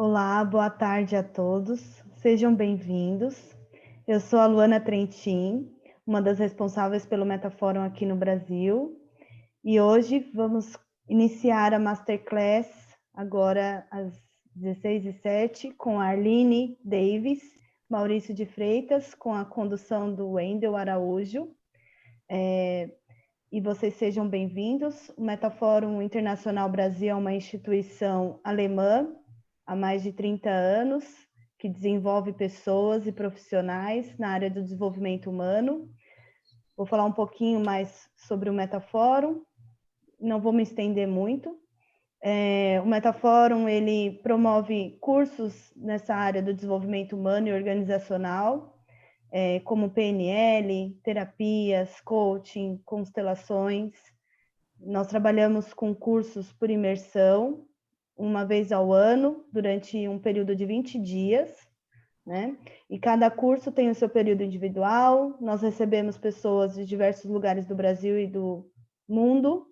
Olá, boa tarde a todos. Sejam bem-vindos. Eu sou a Luana Trentin, uma das responsáveis pelo Metafórum aqui no Brasil. E hoje vamos iniciar a Masterclass, agora às 16h07, com a Arline Davis, Maurício de Freitas, com a condução do Wendel Araújo. E vocês sejam bem-vindos. O Metafórum Internacional Brasil é uma instituição alemã há mais de 30 anos, que desenvolve pessoas e profissionais na área do desenvolvimento humano. Vou falar um pouquinho mais sobre o Metafórum, não vou me estender muito. O Metafórum, ele promove cursos nessa área do desenvolvimento humano e organizacional, como PNL, terapias, coaching, constelações. Nós trabalhamos com cursos por imersão, uma vez ao ano, durante um período de 20 dias, né? E cada curso tem o seu período individual. Nós recebemos pessoas de diversos lugares do Brasil e do mundo,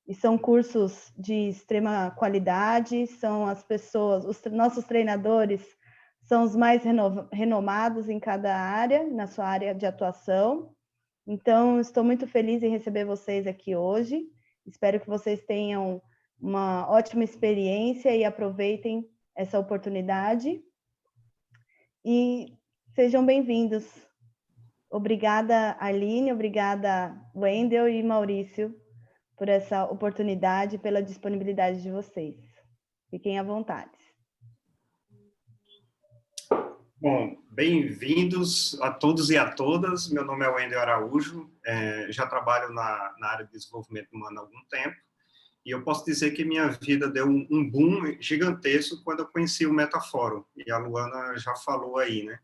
e são cursos de extrema qualidade, são as pessoas, os nossos treinadores são os mais renomados em cada área, na sua área de atuação. Então, estou muito feliz em receber vocês aqui hoje. Espero que vocês tenham uma ótima experiência e aproveitem essa oportunidade. E sejam bem-vindos. Obrigada, Arline, obrigada, Wendel e Maurício, por essa oportunidade, pela disponibilidade de vocês. Fiquem à vontade. Bom, bem-vindos a todos e a todas. Meu nome é Wendel Araújo, já trabalho na área de desenvolvimento humano há algum tempo, e eu posso dizer que minha vida deu um boom gigantesco quando eu conheci o Metafórum, e a Luana já falou aí, né?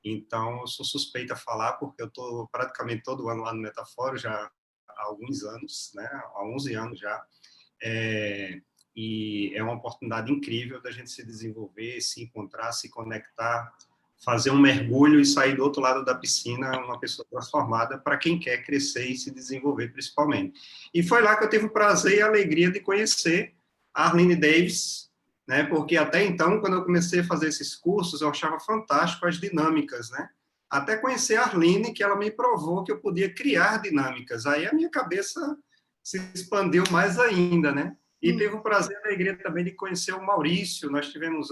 Então, eu sou suspeita a falar, porque eu estou praticamente todo ano lá no Metafórum, já há alguns anos, né? Há 11 anos já. E é uma oportunidade incrível da gente se desenvolver, se encontrar, se conectar, fazer um mergulho e sair do outro lado da piscina uma pessoa transformada para quem quer crescer e se desenvolver, principalmente. E foi lá que eu tive o prazer e a alegria de conhecer a Arline Davis, né? Porque até então, quando eu comecei a fazer esses cursos, eu achava fantástico as dinâmicas, né? Até conhecer a Arline, que ela me provou que eu podia criar dinâmicas. Aí a minha cabeça se expandiu mais ainda, né? E teve o prazer e a alegria também de conhecer o Maurício. Nós tivemos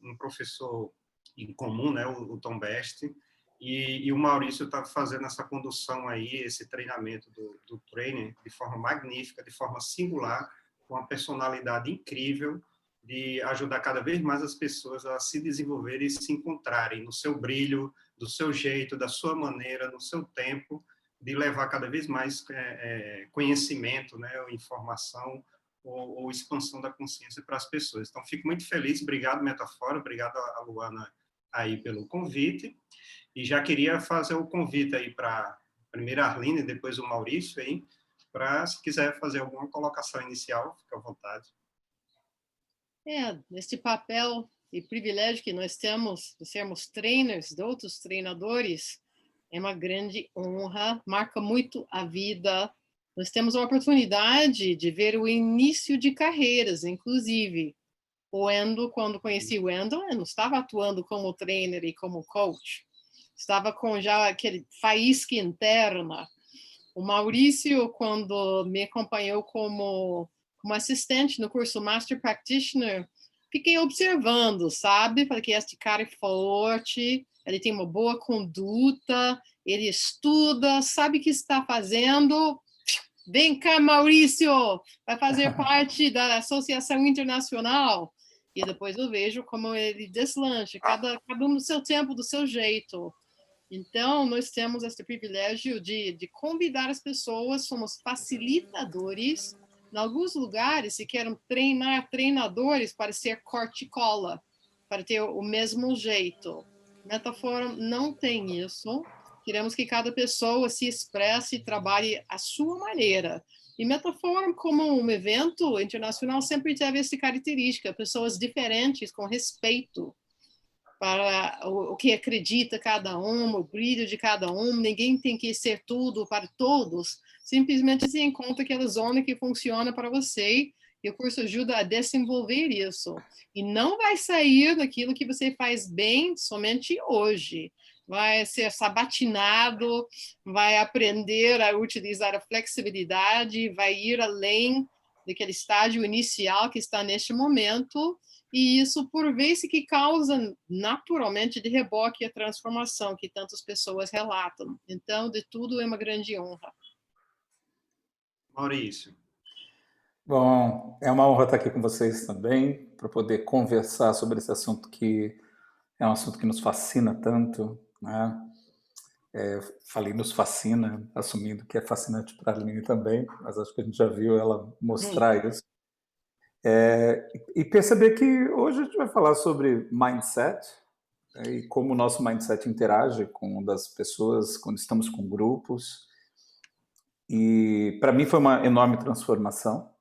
um professor em comum, né, o Tom Best, e o Maurício está fazendo essa condução aí, esse treinamento do trainer de forma magnífica, de forma singular, com uma personalidade incrível, de ajudar cada vez mais as pessoas a se desenvolverem e se encontrarem no seu brilho, do seu jeito, da sua maneira, no seu tempo, de levar cada vez mais conhecimento, né, ou informação, ou expansão da consciência para as pessoas. Então, fico muito feliz. Obrigado, Metafora, obrigado a Luana aí pelo convite, e já queria fazer o convite aí para primeiro a Arline, depois o Maurício aí, para se quiser fazer alguma colocação inicial, fique à vontade. Neste papel e privilégio que nós temos de sermos trainers de outros treinadores, é uma grande honra, marca muito a vida. Nós temos a oportunidade de ver o início de carreiras, inclusive. O Wendel, quando conheci o Wendel, eu não estava atuando como trainer e como coach. Estava com já aquele faísca interna. O Maurício, quando me acompanhou como assistente no curso Master Practitioner, fiquei observando, sabe? Falei que este cara é forte, ele tem uma boa conduta, ele estuda, sabe o que está fazendo. Vem cá, Maurício, vai fazer parte da Associação Internacional. E depois eu vejo como ele deslancha, cada um no seu tempo, do seu jeito. Então, nós temos esse privilégio de convidar as pessoas, somos facilitadores. Em alguns lugares, se querem treinar treinadores para ser corte e cola, para ter o mesmo jeito. Metafórum não tem isso. Queremos que cada pessoa se expresse e trabalhe à sua maneira. E Metafórum, como um evento internacional, sempre teve essa característica, pessoas diferentes, com respeito para o que acredita cada um, o brilho de cada um. Ninguém tem que ser tudo para todos. Simplesmente se encontra aquela zona que funciona para você E o curso ajuda a desenvolver isso. E não vai sair daquilo que você faz bem somente hoje. Vai ser sabatinado, vai aprender a utilizar a flexibilidade, vai ir além daquele estágio inicial que está neste momento, e isso, por vezes, que causa naturalmente de reboque a transformação que tantas pessoas relatam. Então, de tudo, é uma grande honra. Maurício. Bom, é uma honra estar aqui com vocês também, para poder conversar sobre esse assunto que é um assunto que nos fascina tanto, né? Falei nos fascina, assumindo que é fascinante para a Arline também, mas acho que a gente já viu ela mostrar isso. E perceber que hoje a gente vai falar sobre mindset, e como o nosso mindset interage com o das pessoas quando estamos com grupos. E para mim foi uma enorme transformação.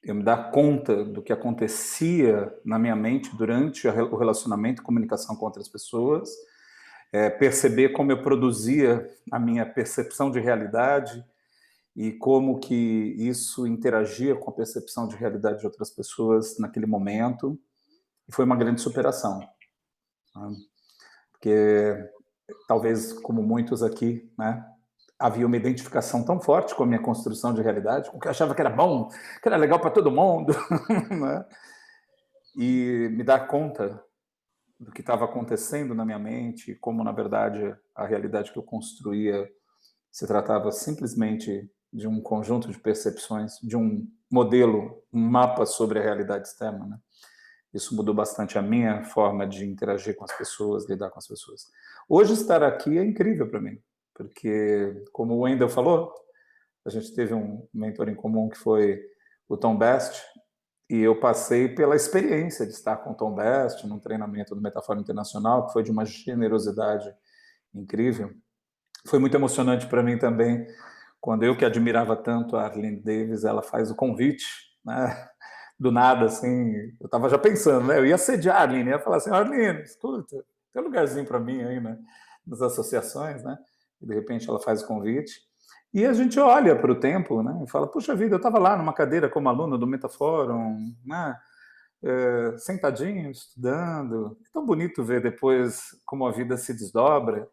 Eu me dar conta do que acontecia na minha mente durante o relacionamento e comunicação com outras pessoas, perceber como eu produzia a minha percepção de realidade e como que isso interagia com a percepção de realidade de outras pessoas naquele momento. E foi uma grande superação. Porque talvez, como muitos aqui, né, havia uma identificação tão forte com a minha construção de realidade, com o que eu achava que era bom, que era legal para todo mundo, né? E me dar conta do que estava acontecendo na minha mente, como, na verdade, a realidade que eu construía se tratava simplesmente de um conjunto de percepções, de um modelo, um mapa sobre a realidade externa, né? Isso mudou bastante a minha forma de interagir com as pessoas, lidar com as pessoas. Hoje, estar aqui é incrível para mim, porque, como o Wendel falou, a gente teve um mentor em comum que foi o Tom Best, e eu passei pela experiência de estar com o Tom Best num treinamento do Metafora Internacional, que foi de uma generosidade incrível. Foi muito emocionante para mim também, quando eu, que admirava tanto a Arlene Davis, ela faz o convite, né? Do nada, assim, eu estava já pensando, né? Eu ia sediar a Arlene, ia falar assim, Arlene, escuta, tem um lugarzinho para mim aí, né? Nas associações, né? E de repente ela faz o convite. E a gente olha para o tempo, né? E fala, puxa vida, eu estava lá numa cadeira como aluno do Metaforum, né? Sentadinho, estudando. É tão bonito ver depois como a vida se desdobra.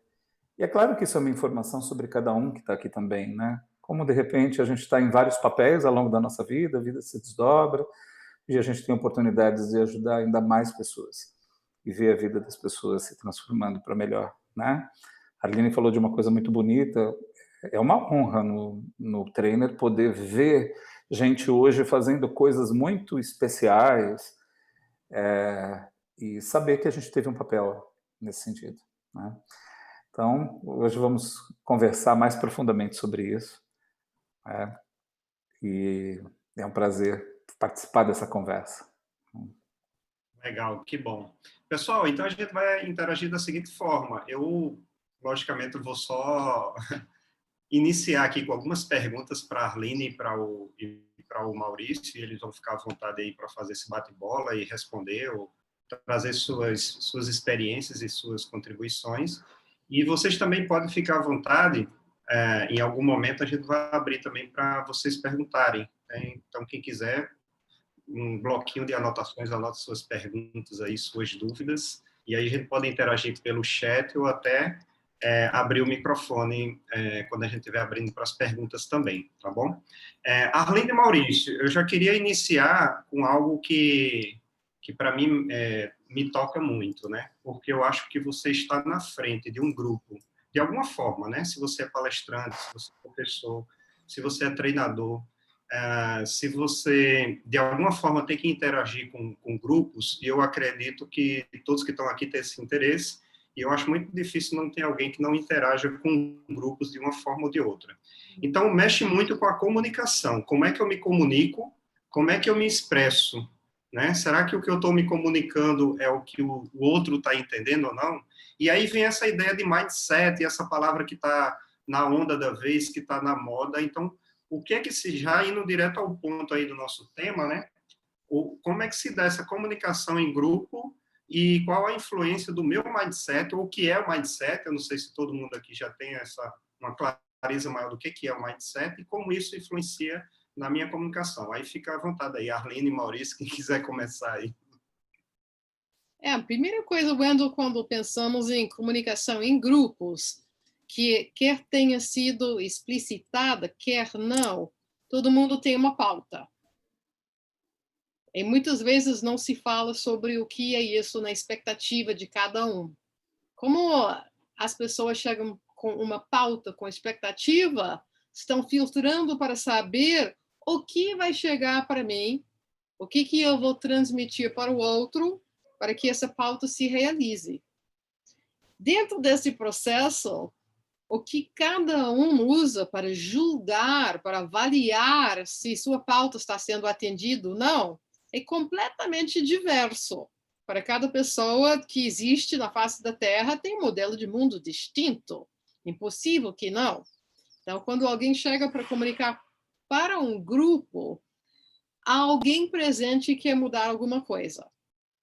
E é claro que isso é uma informação sobre cada um que está aqui também, né? Como, de repente, a gente está em vários papéis ao longo da nossa vida, a vida se desdobra, e a gente tem oportunidades de ajudar ainda mais pessoas e ver a vida das pessoas se transformando para melhor, né? A Arline falou de uma coisa muito bonita. É uma honra no trainer poder ver gente hoje fazendo coisas muito especiais, e saber que a gente teve um papel nesse sentido, né? Então, hoje vamos conversar mais profundamente sobre isso, né? E é um prazer participar dessa conversa. Legal, que bom. Pessoal, então a gente vai interagir da seguinte forma. Eu, logicamente, vou só iniciar aqui com algumas perguntas para a Arline e para o Maurício, e eles vão ficar à vontade aí para fazer esse bate-bola e responder, ou trazer suas experiências e suas contribuições. E vocês também podem ficar à vontade, em algum momento a gente vai abrir também para vocês perguntarem, né? Então, quem quiser, um bloquinho de anotações, anote suas perguntas aí, suas dúvidas, e aí a gente pode interagir pelo chat ou até abrir o microfone quando a gente estiver abrindo para as perguntas também, tá bom? Arlindo e Maurício, eu já queria iniciar com algo que para mim me toca muito, né? Porque eu acho que você está na frente de um grupo, de alguma forma, né? Se você é palestrante, se você é professor, se você é treinador, se você, de alguma forma, tem que interagir com grupos, e eu acredito que todos que estão aqui têm esse interesse, e eu acho muito difícil não ter alguém que não interaja com grupos de uma forma ou de outra. Então, mexe muito com a comunicação. Como é que eu me comunico? Como é que eu me expresso? Né? Será que o que eu estou me comunicando é o que o outro está entendendo ou não? E aí vem essa ideia de mindset, essa palavra que está na onda da vez, que está na moda. Então, o que é que se, já indo direto ao ponto aí do nosso tema, né? Como é que se dá essa comunicação em grupo e qual a influência do meu mindset, ou o que é o mindset? Eu não sei se todo mundo aqui já tem uma clareza maior do que é o mindset e como isso influencia na minha comunicação. Aí fica à vontade aí, Arlene e Maurício, quem quiser começar aí. A primeira coisa, Wendel, quando pensamos em comunicação em grupos, que quer tenha sido explicitada, quer não, todo mundo tem uma pauta. E muitas vezes não se fala sobre o que é isso na expectativa de cada um. Como as pessoas chegam com uma pauta, com expectativa, estão filtrando para saber o que vai chegar para mim, o que eu vou transmitir para o outro, para que essa pauta se realize. Dentro desse processo, o que cada um usa para julgar, para avaliar se sua pauta está sendo atendida ou não, é completamente diverso. Para cada pessoa que existe na face da Terra, tem um modelo de mundo distinto. Impossível que não. Então, quando alguém chega para comunicar para um grupo, há alguém presente que quer mudar alguma coisa.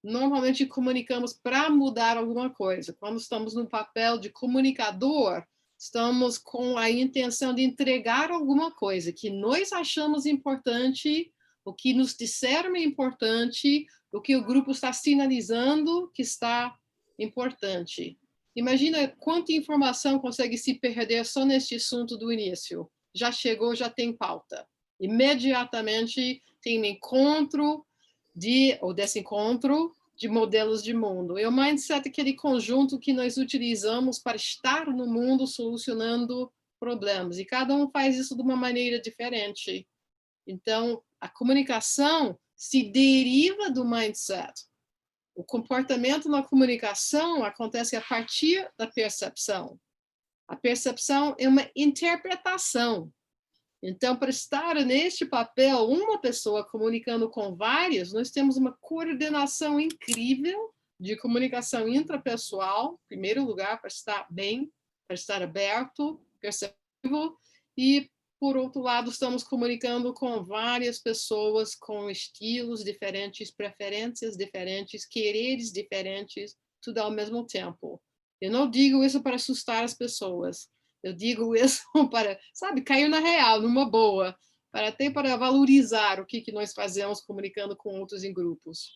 Normalmente comunicamos para mudar alguma coisa. Quando estamos no papel de comunicador, estamos com a intenção de entregar alguma coisa que nós achamos importante, o que nos disseram é importante, o que o grupo está sinalizando que está importante. Imagina quanta informação consegue se perder só neste assunto do início. Já chegou, já tem pauta. Imediatamente tem um encontro ou desencontro de modelos de mundo. E o mindset é aquele conjunto que nós utilizamos para estar no mundo solucionando problemas. E cada um faz isso de uma maneira diferente. Então, a comunicação se deriva do mindset. O comportamento na comunicação acontece a partir da percepção. A percepção é uma interpretação. Então, para estar neste papel, uma pessoa comunicando com várias, nós temos uma coordenação incrível de comunicação intrapessoal, em primeiro lugar, para estar bem, para estar aberto, perceptível, e, por outro lado, estamos comunicando com várias pessoas com estilos diferentes, preferências diferentes, quereres diferentes, tudo ao mesmo tempo. Eu não digo isso para assustar as pessoas. Eu digo isso para, cair na real, numa boa, até para valorizar o que nós fazemos comunicando com outros em grupos.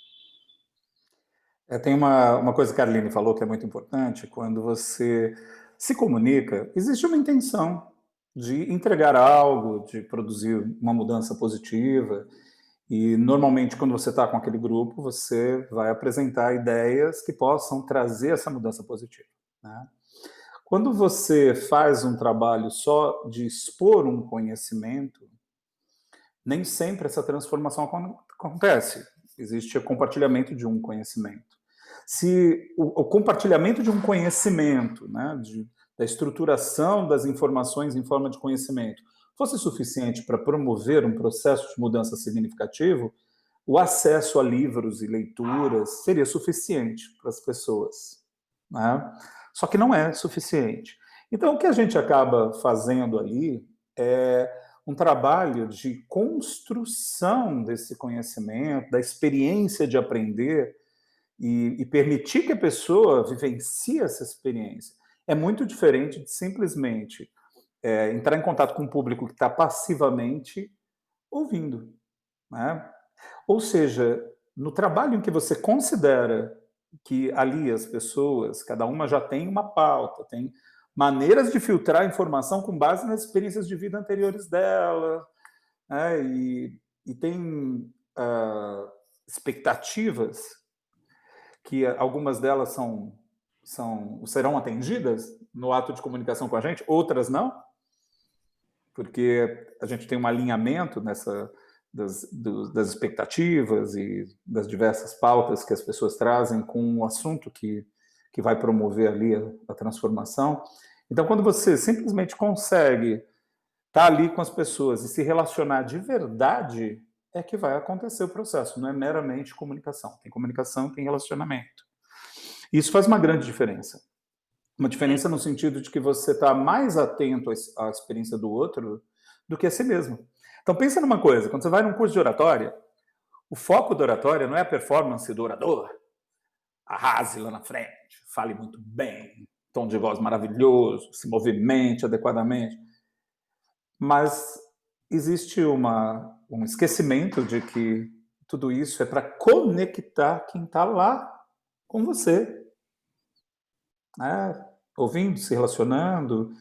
Tem uma coisa que a Arlene falou que é muito importante. Quando você se comunica, existe uma intenção de entregar algo, de produzir uma mudança positiva. E, normalmente, quando você está com aquele grupo, você vai apresentar ideias que possam trazer essa mudança positiva, né? Quando você faz um trabalho só de expor um conhecimento, nem sempre essa transformação acontece. Existe o compartilhamento de um conhecimento. Se o compartilhamento de um conhecimento, né, da estruturação das informações em forma de conhecimento, fosse suficiente para promover um processo de mudança significativo, o acesso a livros e leituras seria suficiente para as pessoas, né? Só que não é suficiente. Então, o que a gente acaba fazendo ali é um trabalho de construção desse conhecimento, da experiência de aprender e permitir que a pessoa vivencie essa experiência. É muito diferente de simplesmente entrar em contato com um público que está passivamente ouvindo, né? Ou seja, no trabalho em que você considera que ali as pessoas, cada uma já tem uma pauta, tem maneiras de filtrar a informação com base nas experiências de vida anteriores dela, né? E tem expectativas que algumas delas serão atendidas no ato de comunicação com a gente, outras não, porque a gente tem um alinhamento das expectativas e das diversas pautas que as pessoas trazem com o assunto que vai promover ali a transformação. Então, quando você simplesmente consegue estar ali com as pessoas e se relacionar de verdade, é que vai acontecer o processo, não é meramente comunicação. Tem comunicação, tem relacionamento. Isso faz uma grande diferença. Uma diferença no sentido de que você está mais atento à experiência do outro do que a si mesmo. Então, pensa numa coisa, quando você vai num curso de oratória, o foco da oratória não é a performance do orador. Arrase lá na frente, fale muito bem, tom de voz maravilhoso, se movimente adequadamente. Mas existe um esquecimento de que tudo isso é para conectar quem está lá com você, né? Ouvindo, se relacionando,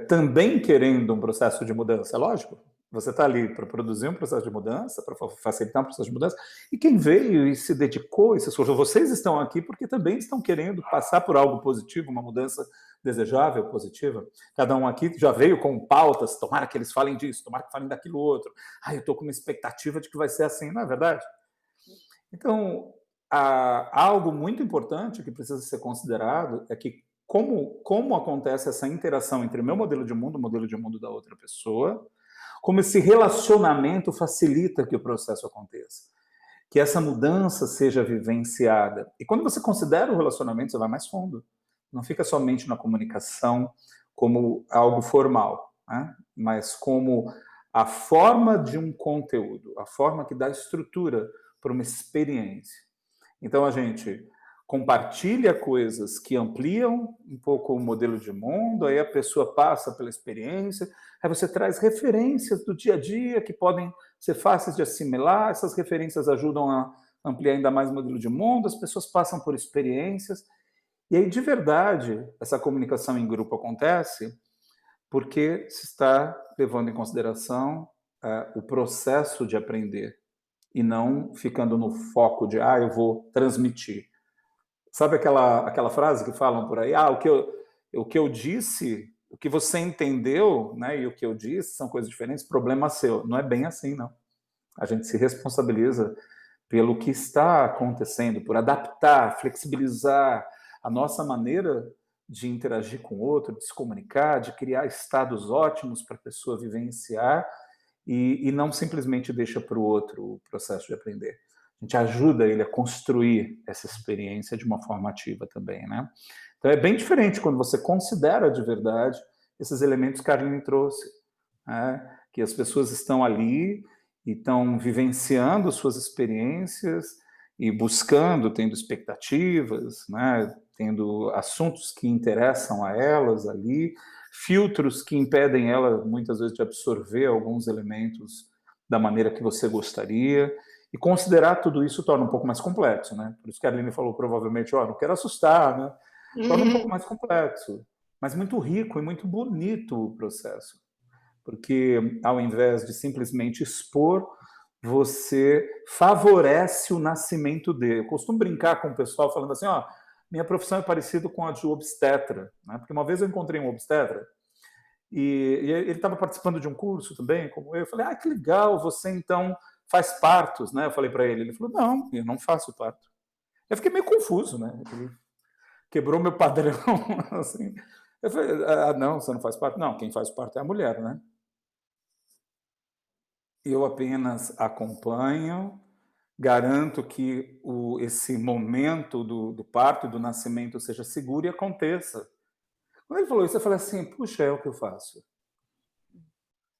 também querendo um processo de mudança, lógico. Você está ali para produzir um processo de mudança, para facilitar um processo de mudança, e quem veio e se dedicou, e se esforçou, vocês estão aqui porque também estão querendo passar por algo positivo, uma mudança desejável, positiva. Cada um aqui já veio com pautas, tomara que eles falem disso, tomara que falem daquilo outro. Eu estou com uma expectativa de que vai ser assim, não é verdade? Então, algo muito importante que precisa ser considerado é que como acontece essa interação entre o meu modelo de mundo e o modelo de mundo da outra pessoa, como esse relacionamento facilita que o processo aconteça, que essa mudança seja vivenciada. E quando você considera o relacionamento, você vai mais fundo. Não fica somente na comunicação como algo formal, né? Mas como a forma de um conteúdo, a forma que dá estrutura para uma experiência. Então, a gente compartilha coisas que ampliam um pouco o modelo de mundo, aí a pessoa passa pela experiência, aí você traz referências do dia a dia que podem ser fáceis de assimilar, essas referências ajudam a ampliar ainda mais o modelo de mundo, as pessoas passam por experiências, e aí, de verdade, essa comunicação em grupo acontece porque se está levando em consideração o processo de aprender e não ficando no foco de, eu vou transmitir. Sabe aquela frase que falam por aí? O que eu disse, o que você entendeu, né, e o que eu disse são coisas diferentes, problema seu. Não é bem assim, não. A gente se responsabiliza pelo que está acontecendo, por adaptar, flexibilizar a nossa maneira de interagir com o outro, de se comunicar, de criar estados ótimos para a pessoa vivenciar e não simplesmente deixa para o outro o processo de aprender. A gente ajuda ele a construir essa experiência de uma forma ativa também, né? Então é bem diferente quando você considera de verdade esses elementos que a Arline trouxe, né? Que as pessoas estão ali e estão vivenciando suas experiências e buscando, tendo expectativas, né? Tendo assuntos que interessam a elas ali, filtros que impedem ela, muitas vezes, de absorver alguns elementos da maneira que você gostaria. E considerar tudo isso torna um pouco mais complexo, né? Por isso que a Arline falou, provavelmente, não quero assustar, né? Torna um pouco mais complexo, mas muito rico e muito bonito o processo. Porque, ao invés de simplesmente expor, você favorece o nascimento dele. Eu costumo brincar com o pessoal falando assim, minha profissão é parecida com a de obstetra, né? Porque uma vez eu encontrei um obstetra e ele estava participando de um curso também, como eu falei, que legal, você então faz partos, né? Eu falei para ele falou, não, eu não faço parto. Eu fiquei meio confuso, né? Ele quebrou meu padrão, assim. Eu falei, não, você não faz parto? Não, quem faz parto é a mulher, né? Eu apenas acompanho, garanto que esse momento do parto, do nascimento, seja seguro e aconteça. Quando ele falou isso, eu falei assim, puxa, é o que eu faço.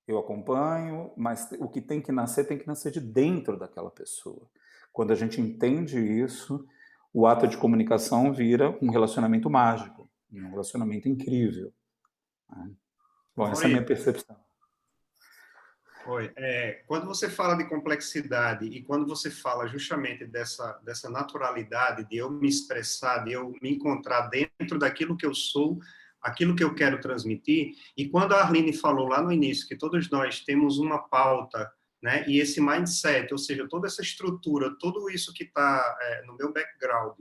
Eu acompanho, mas o que tem que nascer de dentro daquela pessoa. Quando a gente entende isso, o ato de comunicação vira um relacionamento mágico, um relacionamento incrível. Bom, essa é a minha percepção. Quando você fala de complexidade e quando você fala justamente dessa naturalidade de eu me expressar, de eu me encontrar dentro daquilo que eu sou, aquilo que eu quero transmitir, e quando a Arline falou lá no início que todos nós temos uma pauta, né, e esse mindset, ou seja, toda essa estrutura, tudo isso que está no meu background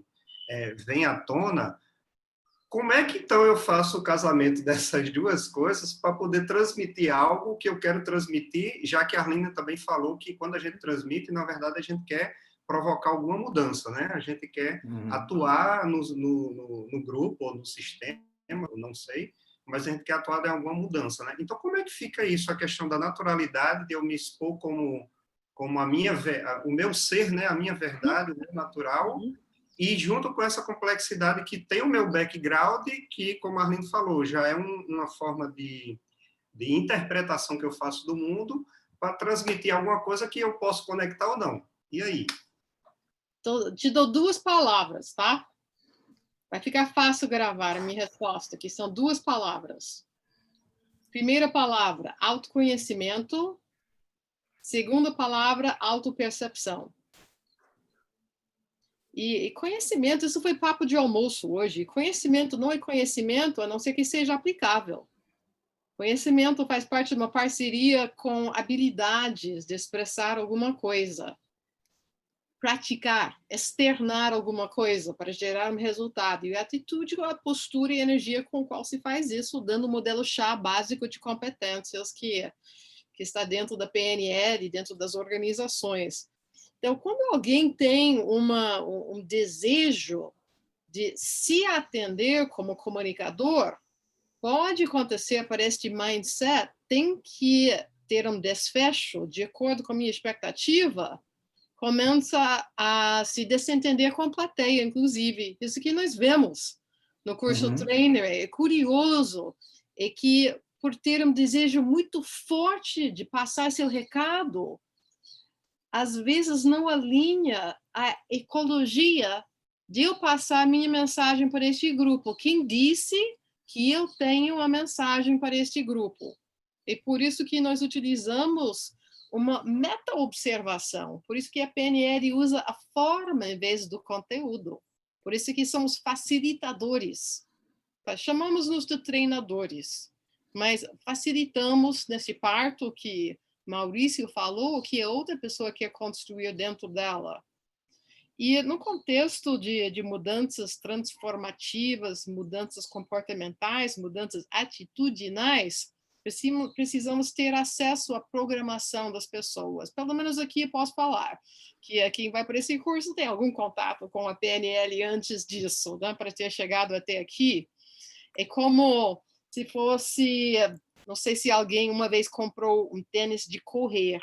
vem à tona, como é que, então, eu faço o casamento dessas duas coisas para poder transmitir algo que eu quero transmitir, já que a Arline também falou que quando a gente transmite, na verdade, a gente quer provocar alguma mudança, né? A gente quer atuar no grupo ou no sistema, eu não sei, mas a gente quer atuar em alguma mudança, né? Então, como é que fica isso, a questão da naturalidade, de eu me expor como o meu ser, né? A minha verdade, o meu natural, e junto com essa complexidade que tem o meu background, que, como a Arline falou, já é uma forma de interpretação que eu faço do mundo para transmitir alguma coisa que eu posso conectar ou não. E aí? Te dou 2 palavras, tá? Vai ficar fácil gravar a minha resposta, que são 2 palavras. Primeira palavra, autoconhecimento. Segunda palavra, autopercepção. E conhecimento, isso foi papo de almoço hoje. Conhecimento não é conhecimento, a não ser que seja aplicável. Conhecimento faz parte de uma parceria com habilidades de expressar alguma coisa. Praticar, externar alguma coisa para gerar um resultado. E a atitude, a postura e a energia com a qual se faz isso, dando o modelo chá básico de competências que está dentro da PNL, dentro das organizações. Então, quando alguém tem um desejo de se atender como comunicador, pode acontecer para este mindset, tem que ter um desfecho de acordo com a minha expectativa, começa a se desentender com a plateia, inclusive. Isso que nós vemos no curso Trainer, é curioso, é que por ter um desejo muito forte de passar seu recado, às vezes não alinha a ecologia de eu passar a minha mensagem para este grupo. Quem disse que eu tenho uma mensagem para este grupo? E por isso que nós utilizamos uma meta-observação. Por isso que a PNL usa a forma em vez do conteúdo. Por isso que somos facilitadores. Chamamos-nos de treinadores, mas facilitamos nesse parto que Maurício falou, que a outra pessoa quer construir dentro dela. E no contexto de mudanças transformativas, mudanças comportamentais, mudanças atitudinais, precisamos ter acesso à programação das pessoas. Pelo menos aqui eu posso falar que quem vai para esse curso tem algum contato com a PNL antes disso, né, para ter chegado até aqui. É como se fosse, não sei se alguém uma vez comprou um tênis de correr.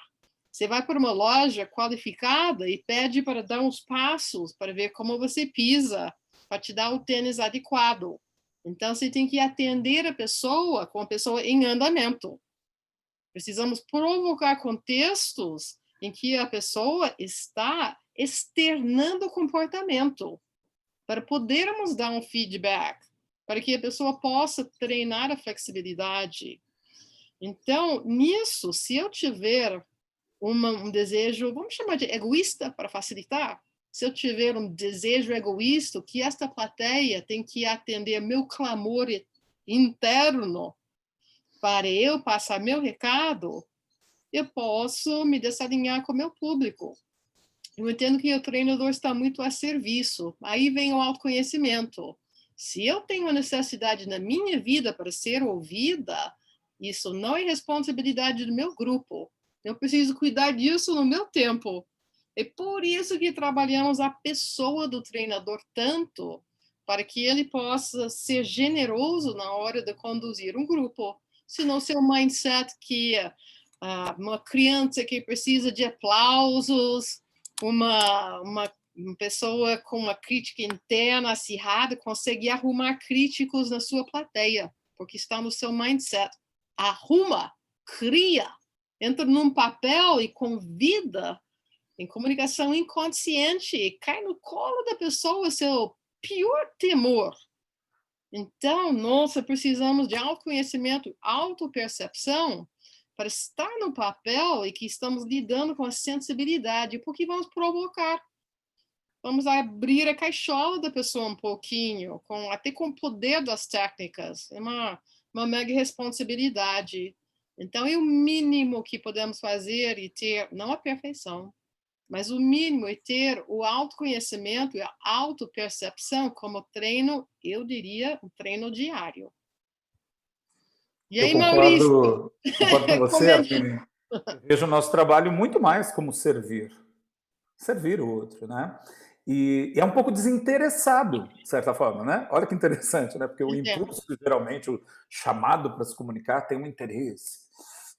Você vai para uma loja qualificada e pede para dar uns passos para ver como você pisa, para te dar o tênis adequado. Então, você tem que atender a pessoa com a pessoa em andamento. Precisamos provocar contextos em que a pessoa está externando o comportamento para podermos dar um feedback, para que a pessoa possa treinar a flexibilidade. Então, nisso, se eu tiver um desejo, vamos chamar de egoísta para facilitar, se eu tiver um desejo egoísta, que esta plateia tem que atender meu clamor interno para eu passar meu recado, eu posso me desalinhar com o meu público. Eu entendo que o treinador está muito a serviço. Aí vem o autoconhecimento. Se eu tenho uma necessidade na minha vida para ser ouvida, isso não é responsabilidade do meu grupo. Eu preciso cuidar disso no meu tempo. É por isso que trabalhamos a pessoa do treinador tanto, para que ele possa ser generoso na hora de conduzir um grupo. Senão, seu mindset que uma criança que precisa de aplausos, uma pessoa com uma crítica interna acirrada consegue arrumar críticos na sua plateia, porque está no seu mindset. Arruma, cria, entra num papel e convida em comunicação inconsciente e cai no colo da pessoa seu pior temor. Então, nós precisamos de autoconhecimento, autopercepção, para estar no papel e que estamos lidando com a sensibilidade, porque vamos provocar. Vamos abrir a caixola da pessoa um pouquinho, até com o poder das técnicas. É uma mega responsabilidade. Então, é o mínimo que podemos fazer e ter, não a perfeição, mas o mínimo é ter o autoconhecimento e a autopercepção como treino, eu diria, um treino diário. E aí, Maurício? Concordo com você, Aline. Eu vejo o nosso trabalho muito mais como servir o outro, né? E é um pouco desinteressado, de certa forma, né? Olha que interessante, né? Porque o impulso, geralmente, o chamado para se comunicar tem um interesse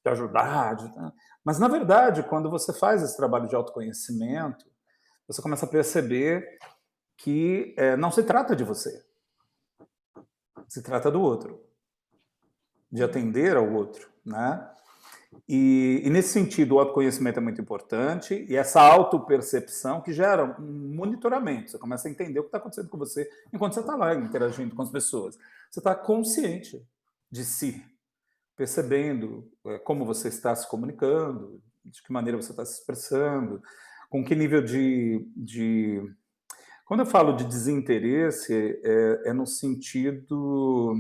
de ajudar, mas, na verdade, quando você faz esse trabalho de autoconhecimento, você começa a perceber que não se trata de você, se trata do outro, de atender ao outro, né? E nesse sentido, o autoconhecimento é muito importante e essa autopercepção que gera um monitoramento. Você começa a entender o que está acontecendo com você enquanto você está lá interagindo com as pessoas. Você está consciente de si, percebendo como você está se comunicando, de que maneira você está se expressando, com que nível de... Quando eu falo de desinteresse, é no sentido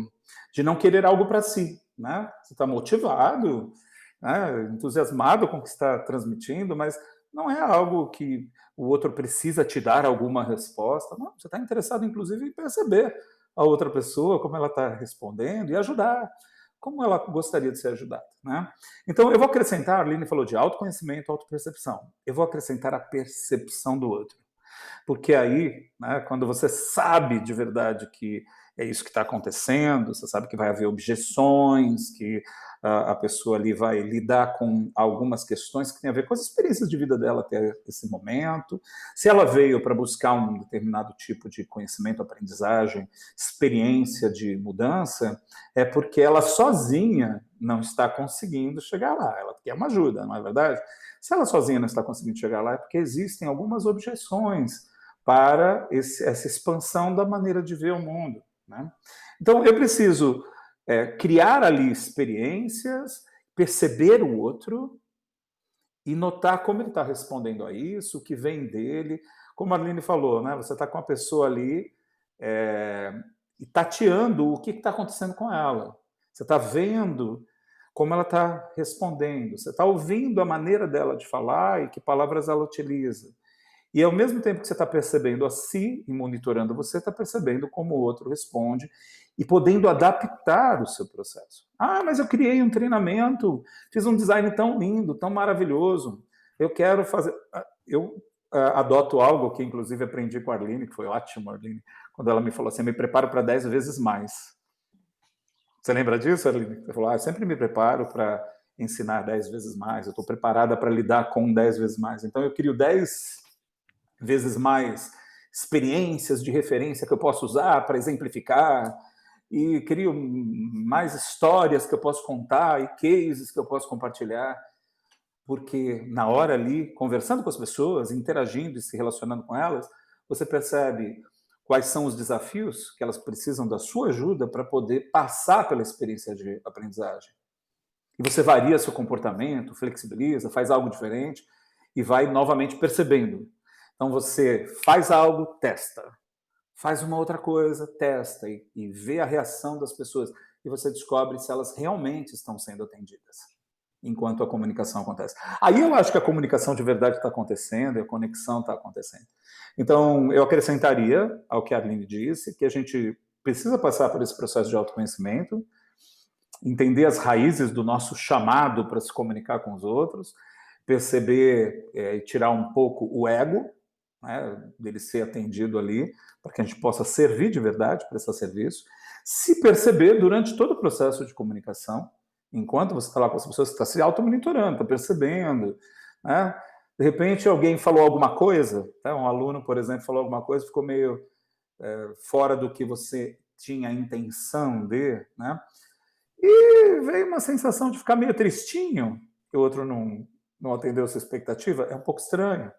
de não querer algo para si, né? Você está motivado, né? Entusiasmado com o que está transmitindo, mas não é algo que o outro precisa te dar alguma resposta. Não, você está interessado, inclusive, em perceber a outra pessoa, como ela está respondendo, e ajudar, como ela gostaria de ser ajudada, né? Então, eu vou acrescentar, a Arline falou de autoconhecimento, autopercepção. Eu vou acrescentar a percepção do outro. Porque aí, né, quando você sabe de verdade que é isso que está acontecendo, você sabe que vai haver objeções, que a pessoa ali vai lidar com algumas questões que têm a ver com as experiências de vida dela até esse momento. Se ela veio para buscar um determinado tipo de conhecimento, aprendizagem, experiência de mudança, é porque ela sozinha não está conseguindo chegar lá. Ela quer uma ajuda, não é verdade? Se ela sozinha não está conseguindo chegar lá, é porque existem algumas objeções para essa expansão da maneira de ver o mundo, né? Então, eu preciso criar ali experiências, perceber o outro e notar como ele está respondendo a isso, o que vem dele. Como a Arline falou, né? Você está com a pessoa ali e tateando o que está acontecendo com ela. Você está vendo como ela está respondendo. Você está ouvindo a maneira dela de falar e que palavras ela utiliza. E ao mesmo tempo que você está percebendo a si e monitorando, você está percebendo como o outro responde e podendo adaptar o seu processo. Ah, mas eu criei um treinamento, fiz um design tão lindo, tão maravilhoso. Eu quero fazer... Eu adoto algo que, inclusive, aprendi com a Arline, que foi ótimo, Arline, quando ela me falou assim, me preparo para 10 vezes mais. Você lembra disso, Arline? Você falou, eu sempre me preparo para ensinar 10 vezes mais, eu estou preparada para lidar com 10 vezes mais. Então, eu crio 10 vezes mais experiências de referência que eu posso usar para exemplificar, e crio mais histórias que eu posso contar e cases que eu posso compartilhar, porque na hora ali, conversando com as pessoas, interagindo e se relacionando com elas, você percebe quais são os desafios que elas precisam da sua ajuda para poder passar pela experiência de aprendizagem. E você varia seu comportamento, flexibiliza, faz algo diferente e vai novamente percebendo. Então, você faz algo, testa. Faz uma outra coisa, testa e vê a reação das pessoas. E você descobre se elas realmente estão sendo atendidas enquanto a comunicação acontece. Aí eu acho que a comunicação de verdade está acontecendo e a conexão está acontecendo. Então, eu acrescentaria ao que a Arline disse, que a gente precisa passar por esse processo de autoconhecimento, entender as raízes do nosso chamado para se comunicar com os outros, perceber e tirar um pouco o ego, né, dele ser atendido ali, para que a gente possa servir de verdade, prestar serviço, se perceber durante todo o processo de comunicação, enquanto você está lá com as pessoas, você está se auto-monitorando, está percebendo, né? De repente alguém falou alguma coisa, né? Um aluno, por exemplo, falou alguma coisa, ficou meio fora do que você tinha a intenção de, né? E veio uma sensação de ficar meio tristinho, que o outro não atendeu a sua expectativa, é um pouco estranho.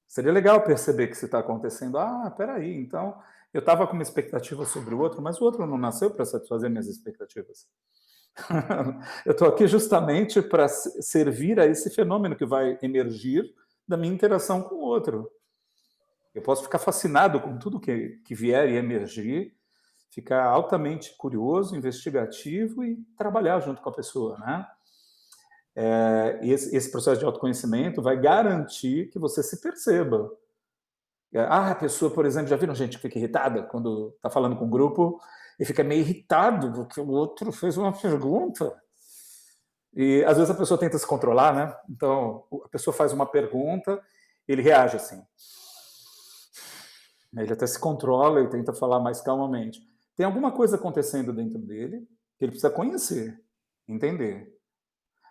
Seria legal perceber que isso está acontecendo. Ah, peraí, então eu estava com uma expectativa sobre o outro, mas o outro não nasceu para satisfazer minhas expectativas. Eu estou aqui justamente para servir a esse fenômeno que vai emergir da minha interação com o outro. Eu posso ficar fascinado com tudo que vier e emergir, ficar altamente curioso, investigativo e trabalhar junto com a pessoa, né? E esse processo de autoconhecimento vai garantir que você se perceba. A pessoa, por exemplo, já viram gente que fica irritada quando está falando com um grupo e fica meio irritado porque o outro fez uma pergunta. E às vezes a pessoa tenta se controlar, né? Então a pessoa faz uma pergunta, ele reage assim. Ele até se controla e tenta falar mais calmamente. Tem alguma coisa acontecendo dentro dele que ele precisa conhecer, entender.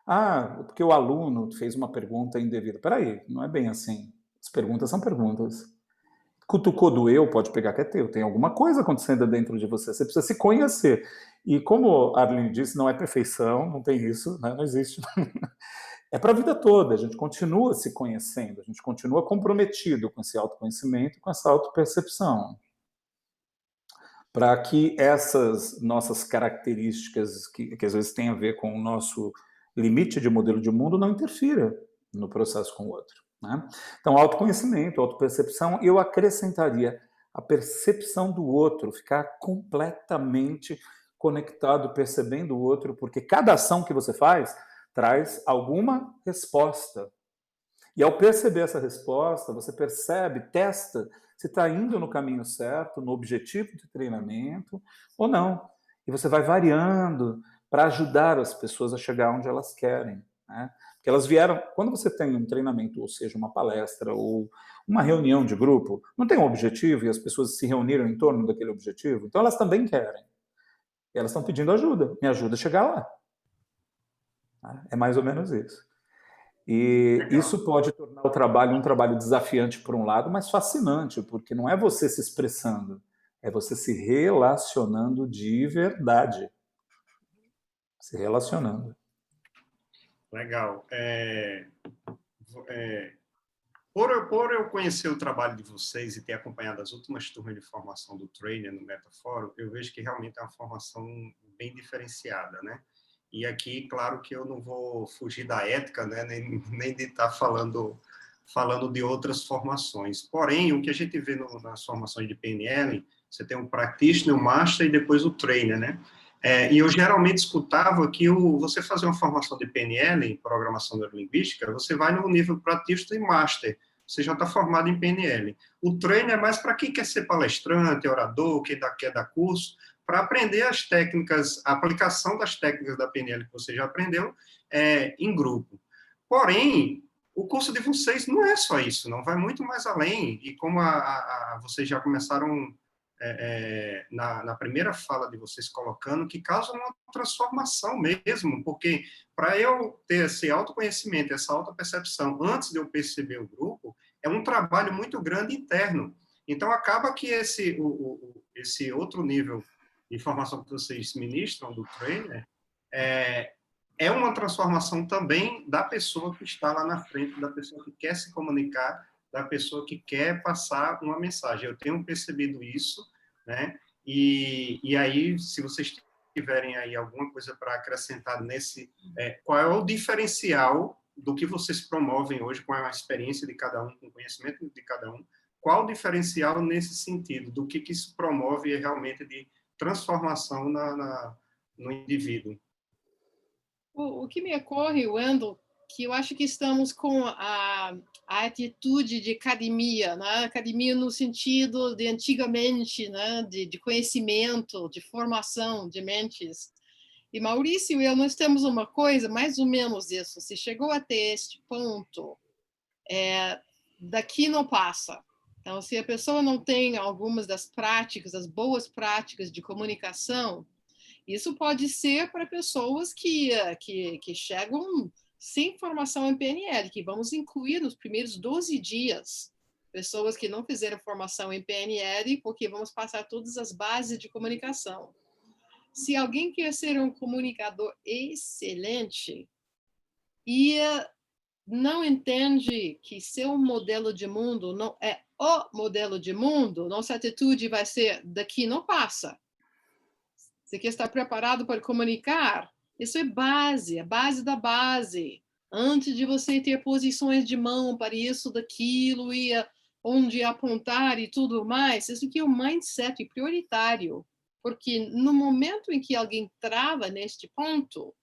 Ah, porque o aluno fez uma pergunta indevida. Peraí, não é bem assim. As perguntas são perguntas. Cutucou do eu, pode pegar que é teu. Tem alguma coisa acontecendo dentro de você. Você precisa se conhecer. E como a Arline disse, não é perfeição, não tem isso, né? Não existe. É para a vida toda. A gente continua se conhecendo, a gente continua comprometido com esse autoconhecimento, com essa autopercepção. Para que essas nossas características, que às vezes têm a ver com o nosso limite de modelo de mundo não interfira no processo com o outro, né? Então, autoconhecimento, autopercepção, eu acrescentaria a percepção do outro, ficar completamente conectado, percebendo o outro, porque cada ação que você faz traz alguma resposta. E ao perceber essa resposta, você percebe, testa se está indo no caminho certo, no objetivo de treinamento ou não. E você vai variando para ajudar as pessoas a chegar onde elas querem, né? Porque elas vieram, quando você tem um treinamento, ou seja, uma palestra ou uma reunião de grupo, não tem um objetivo e as pessoas se reuniram em torno daquele objetivo, então elas também querem. E elas estão pedindo ajuda, me ajuda a chegar lá. É mais ou menos isso. E Legal. isso pode tornar o trabalho um trabalho desafiante por um lado, mas fascinante, porque não é você se expressando, é você se relacionando de verdade. Se relacionando. Legal. Por eu conhecer o trabalho de vocês e ter acompanhado as últimas turmas de formação do Trainer no Metafórum, eu vejo que realmente é uma formação bem diferenciada, né? E aqui, claro que eu não vou fugir da ética, né? Nem de estar falando de outras formações. Porém, o que a gente vê nas formações de PNL, você tem o Practitioner, o Master e depois o Trainer, né? E eu geralmente escutava que você fazer uma formação de PNL, em Programação Neurolinguística, você vai no nível Practitioner e Master, você já está formado em PNL. O Trainer é mais para quem quer ser palestrante, orador, quem quer dar curso, para aprender as técnicas, a aplicação das técnicas da PNL que você já aprendeu em grupo. Porém, o curso de vocês não é só isso, não, vai muito mais além, e como vocês já começaram na primeira fala de vocês colocando, que causa uma transformação mesmo, porque para eu ter esse autoconhecimento, essa autopercepção, antes de eu perceber o grupo, é um trabalho muito grande interno. Então, acaba que esse outro nível de formação que vocês ministram do trainer é uma transformação também da pessoa que está lá na frente, da pessoa que quer se comunicar, da pessoa que quer passar uma mensagem. Eu tenho percebido isso, né? E aí, se vocês tiverem aí alguma coisa para acrescentar nesse, qual é o diferencial do que vocês promovem hoje, com a experiência de cada um, com o conhecimento de cada um, qual o diferencial nesse sentido, do que isso promove realmente de transformação no indivíduo? O que me ocorre, Wendel, que eu acho que estamos com a atitude de academia, né? Academia no sentido de antigamente, né? de conhecimento, de formação de mentes. E Maurício e eu, nós temos uma coisa, mais ou menos isso. Se chegou até este ponto, daqui não passa. Então, se a pessoa não tem algumas das práticas, as boas práticas de comunicação, isso pode ser para pessoas que chegam sem formação em PNL, que vamos incluir nos primeiros 12 dias. Pessoas que não fizeram formação em PNL, porque vamos passar todas as bases de comunicação. Se alguém quer ser um comunicador excelente e não entende que seu modelo de mundo não é o modelo de mundo, nossa atitude vai ser daqui não passa. Você quer estar preparado para comunicar? Isso é base, a base da base. Antes de você ter posições de mão para isso, daquilo, e onde apontar e tudo mais, isso aqui é um mindset prioritário. Porque no momento em que alguém trava neste ponto,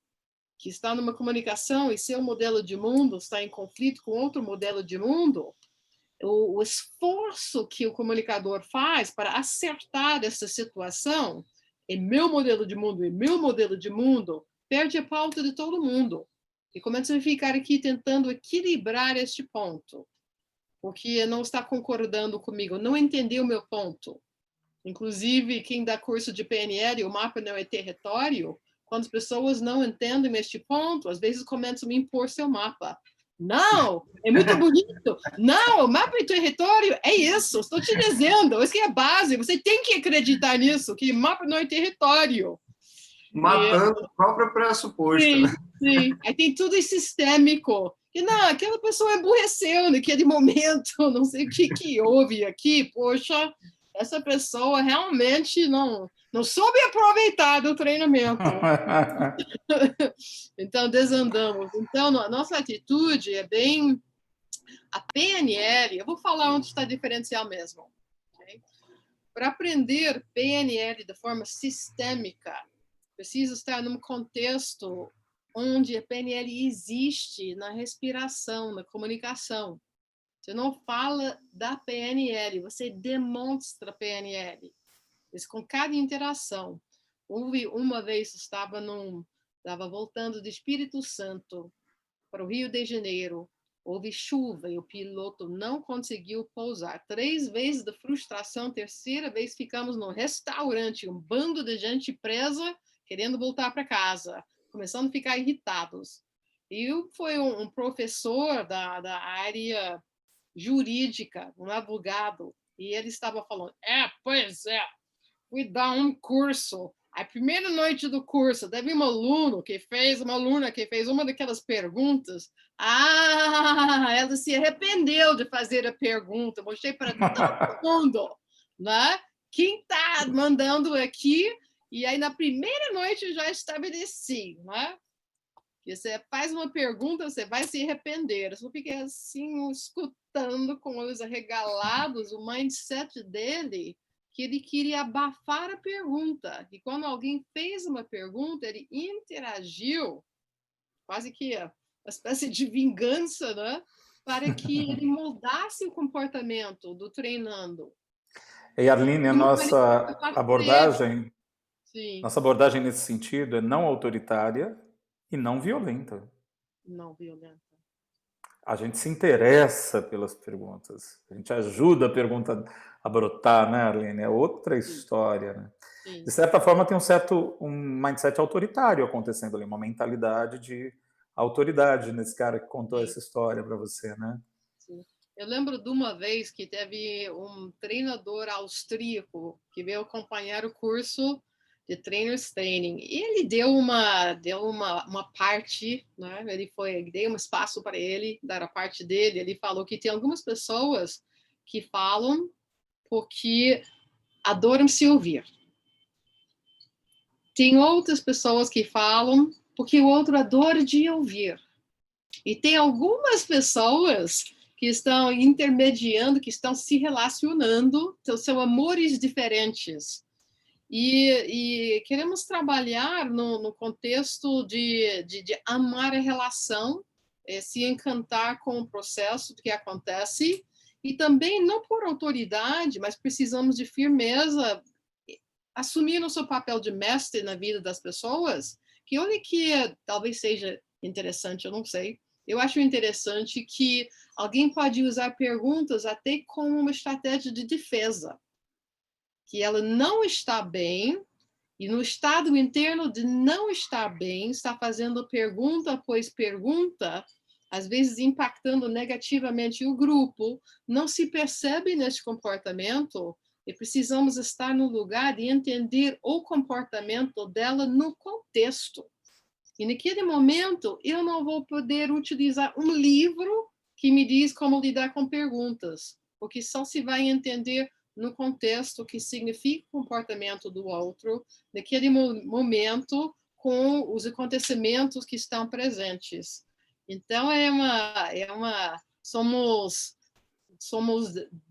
que está numa comunicação e seu modelo de mundo está em conflito com outro modelo de mundo, o esforço que o comunicador faz para acertar essa situação, meu modelo de mundo, perde a pauta de todo mundo. E começa a ficar aqui tentando equilibrar este ponto, porque não está concordando comigo, não entendeu o meu ponto. Inclusive, quem dá curso de PNL, o mapa não é território, quando as pessoas não entendem este ponto, às vezes começam a impor seu mapa. Não, é muito bonito. Não, o mapa e território é isso. Estou te dizendo, isso que é a base. Você tem que acreditar nisso, que mapa não é território. Matando o próprio pressuposto. Sim, né? sim. Aí tem tudo sistêmico. E não, aquela pessoa aborreceu naquele momento, não sei o que houve aqui, poxa. essa pessoa realmente não soube aproveitar do treinamento. Então, desandamos. Então, a nossa atitude é bem... A PNL, eu vou falar onde está diferencial mesmo. Okay? Para aprender PNL de forma sistêmica, precisa estar num contexto onde a PNL existe na respiração, na comunicação. Você não fala da PNL, você demonstra PNL. Isso com cada interação. Uma vez estava voltando de Espírito Santo para o Rio de Janeiro. Houve chuva e o piloto não conseguiu pousar. 3 vezes de frustração, 3ª vez ficamos no restaurante, um bando de gente presa, querendo voltar para casa, começando a ficar irritados. E foi um professor da área jurídica, um advogado, e ele estava falando, pois é, fui dar um curso. A primeira noite do curso, teve uma aluna que fez uma daquelas perguntas. Ela se arrependeu de fazer a pergunta. Mostrei para todo mundo, né? Quem está mandando aqui? E aí, na primeira noite, eu já estabeleci, né? Que você faz uma pergunta, você vai se arrepender. Eu só fiquei assim, escutando com olhos arregalados o mindset dele, que ele queria abafar a pergunta. E quando alguém fez uma pergunta, ele interagiu, quase que uma espécie de vingança, né? Para que ele mudasse o comportamento do treinando. E Arline, a nossa abordagem nesse sentido é não autoritária e não violenta. Não violenta. A gente se interessa pelas perguntas. A gente ajuda a pergunta a brotar, né, Arline? É outra história, né? Sim. De certa forma, tem um mindset autoritário acontecendo ali, uma mentalidade de autoridade nesse cara que contou essa história para você, né? Sim. Eu lembro de uma vez que teve um treinador austríaco que veio acompanhar o curso de Trainers Training. E ele deu uma parte, né? Deu um espaço para ele dar a parte dele. Ele falou que tem algumas pessoas que falam porque adoram se ouvir. Tem outras pessoas que falam porque o outro adora de ouvir. E tem algumas pessoas que estão intermediando, que estão se relacionando, então são amores diferentes. E queremos trabalhar no contexto de amar a relação, se encantar com o processo que acontece, e também não por autoridade, mas precisamos de firmeza, assumir o seu papel de mestre na vida das pessoas, que olha que talvez seja interessante, eu não sei. Eu acho interessante que alguém pode usar perguntas até como uma estratégia de defesa, que ela não está bem, e no estado interno de não estar bem, está fazendo pergunta após pergunta, às vezes impactando negativamente o grupo, não se percebe nesse comportamento, e precisamos estar no lugar de entender o comportamento dela no contexto. E naquele momento, eu não vou poder utilizar um livro que me diz como lidar com perguntas, porque só se vai entender no contexto que significa o comportamento do outro, naquele momento, com os acontecimentos que estão presentes. Então, somos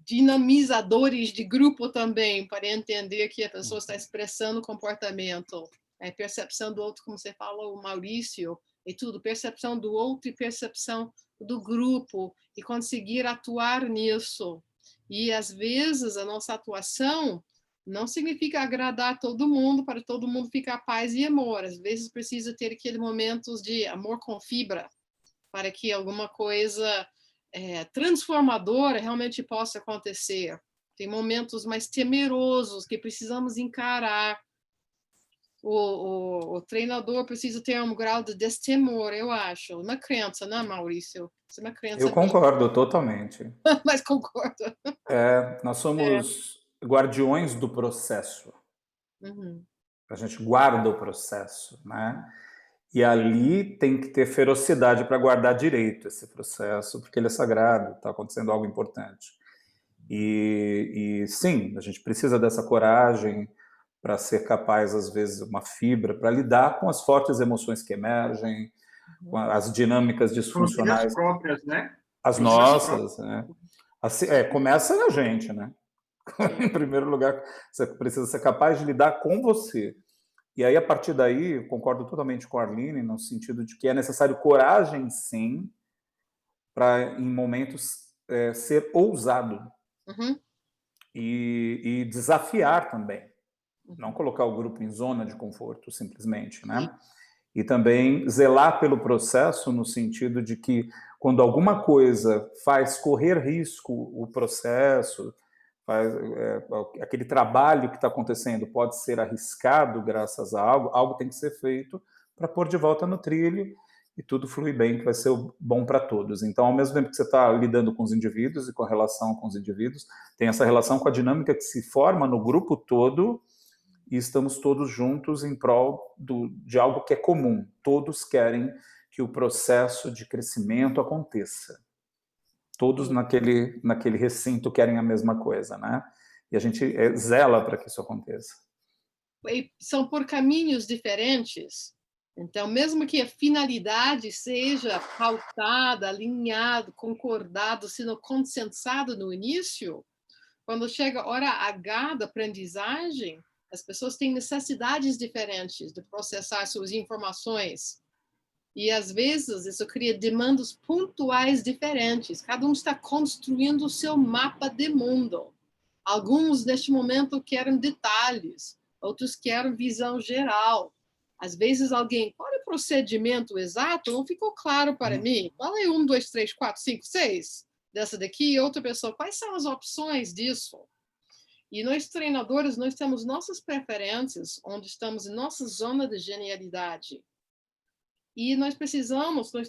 dinamizadores de grupo também, para entender que a pessoa está expressando comportamento. Percepção do outro, como você falou, Maurício, e tudo, percepção do outro e percepção do grupo, e conseguir atuar nisso. E, às vezes, a nossa atuação não significa agradar todo mundo, para todo mundo ficar paz e amor. Às vezes, precisa ter aqueles momentos de amor com fibra, para que alguma coisa transformadora realmente possa acontecer. Tem momentos mais temerosos que precisamos encarar. O treinador precisa ter um grau de destemor, eu acho. Uma crença, né, Maurício? Isso é uma crença. Eu concordo totalmente. Mas concordo. Nós somos guardiões do processo. Uhum. A gente guarda o processo, né? E ali tem que ter ferocidade para guardar direito esse processo, porque ele é sagrado, está acontecendo algo importante. E sim, a gente precisa dessa coragem para ser capaz, às vezes, uma fibra, para lidar com as fortes emoções que emergem, com as dinâmicas Inclusive as disfuncionais, próprias, né? as Inclusive as próprias. nossas, né? Assim, começa na gente, né? Em primeiro lugar, você precisa ser capaz de lidar com você. E aí, a partir daí, eu concordo totalmente com a Arline, no sentido de que é necessário coragem, sim, para, em momentos, ser ousado Uhum. e desafiar também. Não colocar o grupo em zona de conforto, simplesmente, né? E também zelar pelo processo, no sentido de que, quando alguma coisa faz correr risco o processo, aquele trabalho que está acontecendo pode ser arriscado graças a algo tem que ser feito para pôr de volta no trilho e tudo flui bem, que vai ser bom para todos. Então, ao mesmo tempo que você está lidando com os indivíduos e com a relação com os indivíduos, tem essa relação com a dinâmica que se forma no grupo todo, e estamos todos juntos em prol de algo que é comum. Todos querem que o processo de crescimento aconteça. Todos naquele recinto querem a mesma coisa, né? E a gente zela para que isso aconteça. E são por caminhos diferentes. Então, mesmo que a finalidade seja pautada, alinhado, concordado, sendo consensado no início, quando chega a hora H da aprendizagem, as pessoas têm necessidades diferentes de processar suas informações. E, às vezes, isso cria demandas pontuais diferentes. Cada um está construindo o seu mapa de mundo. Alguns, neste momento, querem detalhes, outros querem visão geral. Às vezes, alguém, qual é o procedimento exato? Não ficou claro para mim. Qual é 1, 2, 3, 4, 5, 6 dessa daqui? E outra pessoa, quais são as opções disso? E nós, treinadores, nós temos nossas preferências, onde estamos em nossa zona de genialidade. E nós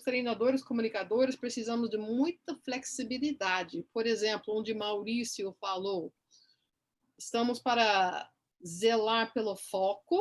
treinadores, comunicadores, precisamos de muita flexibilidade. Por exemplo, onde Maurício falou, estamos para zelar pelo foco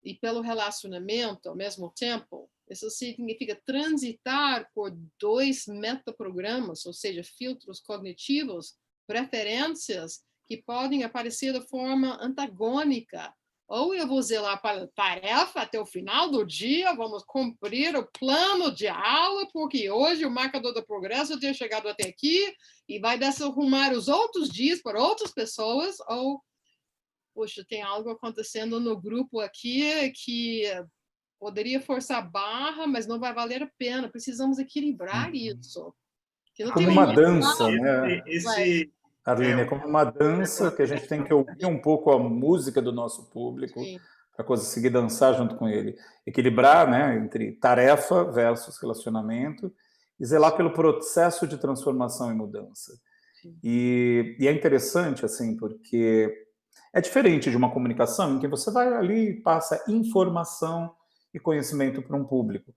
e pelo relacionamento ao mesmo tempo. Isso significa transitar por 2 metaprogramas, ou seja, filtros cognitivos, preferências que podem aparecer de forma antagônica. Ou eu vou zelar para a tarefa até o final do dia, vamos cumprir o plano de aula, porque hoje o marcador do progresso tem chegado até aqui e vai desarrumar os outros dias para outras pessoas, ou, poxa, tem algo acontecendo no grupo aqui que poderia forçar a barra, mas não vai valer a pena. Precisamos equilibrar isso. Como uma dança, né? Esse Arline, é como uma dança que a gente tem que ouvir um pouco a música do nosso público para conseguir dançar junto com ele. Equilibrar, né, entre tarefa versus relacionamento e zelar pelo processo de transformação e mudança. E é interessante, assim, porque é diferente de uma comunicação em que você vai ali e passa informação e conhecimento para um público.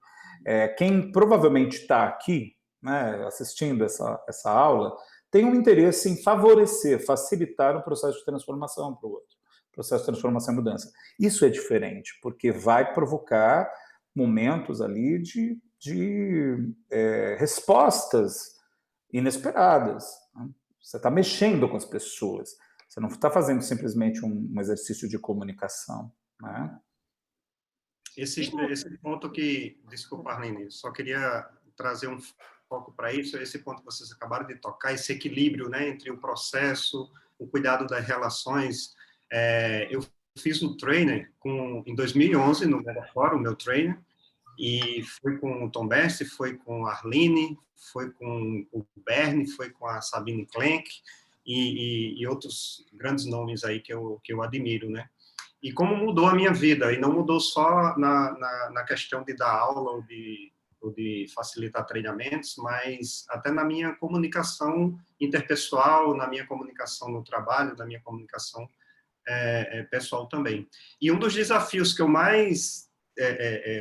Quem provavelmente está aqui, né, assistindo essa aula, tem um interesse em favorecer, facilitar o processo de transformação para o outro, processo de transformação e mudança. Isso é diferente, porque vai provocar momentos ali de respostas inesperadas. Né? Você está mexendo com as pessoas, você não está fazendo simplesmente um exercício de comunicação. Né? Esse ponto que... Desculpa, Arline, só queria trazer um foco para isso, esse ponto que vocês acabaram de tocar, esse equilíbrio, né, entre o processo, o cuidado das relações. Eu fiz um trainer em 2011, no Megafórum, meu trainer, e foi com o Tom Best, foi com a Arline, foi com o Bernie, foi com a Sabine Klenk e outros grandes nomes aí que eu admiro, né? E como mudou a minha vida, e não mudou só na questão de dar aula ou de facilitar treinamentos, mas até na minha comunicação interpessoal, na minha comunicação no trabalho, na minha comunicação pessoal também. E um dos desafios que eu mais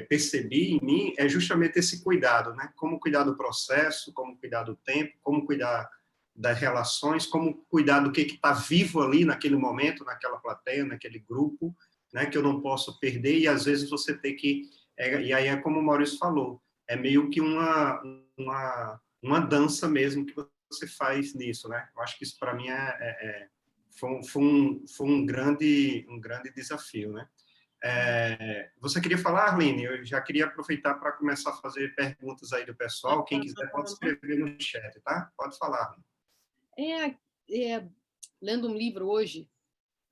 percebi em mim é justamente esse cuidado, né? Como cuidar do processo, como cuidar do tempo, como cuidar das relações, como cuidar do que está vivo ali naquele momento, naquela plateia, naquele grupo, né? Que eu não posso perder, e às vezes você tem que... e aí é como o Maurício falou, é meio que uma dança mesmo, que você faz nisso, né? Eu acho que isso, para mim, foi um grande desafio, né? Você queria falar, Arline? Eu já queria aproveitar para começar a fazer perguntas aí do pessoal. Quem quiser pode escrever no chat, tá? Pode falar, Arline. Lendo um livro hoje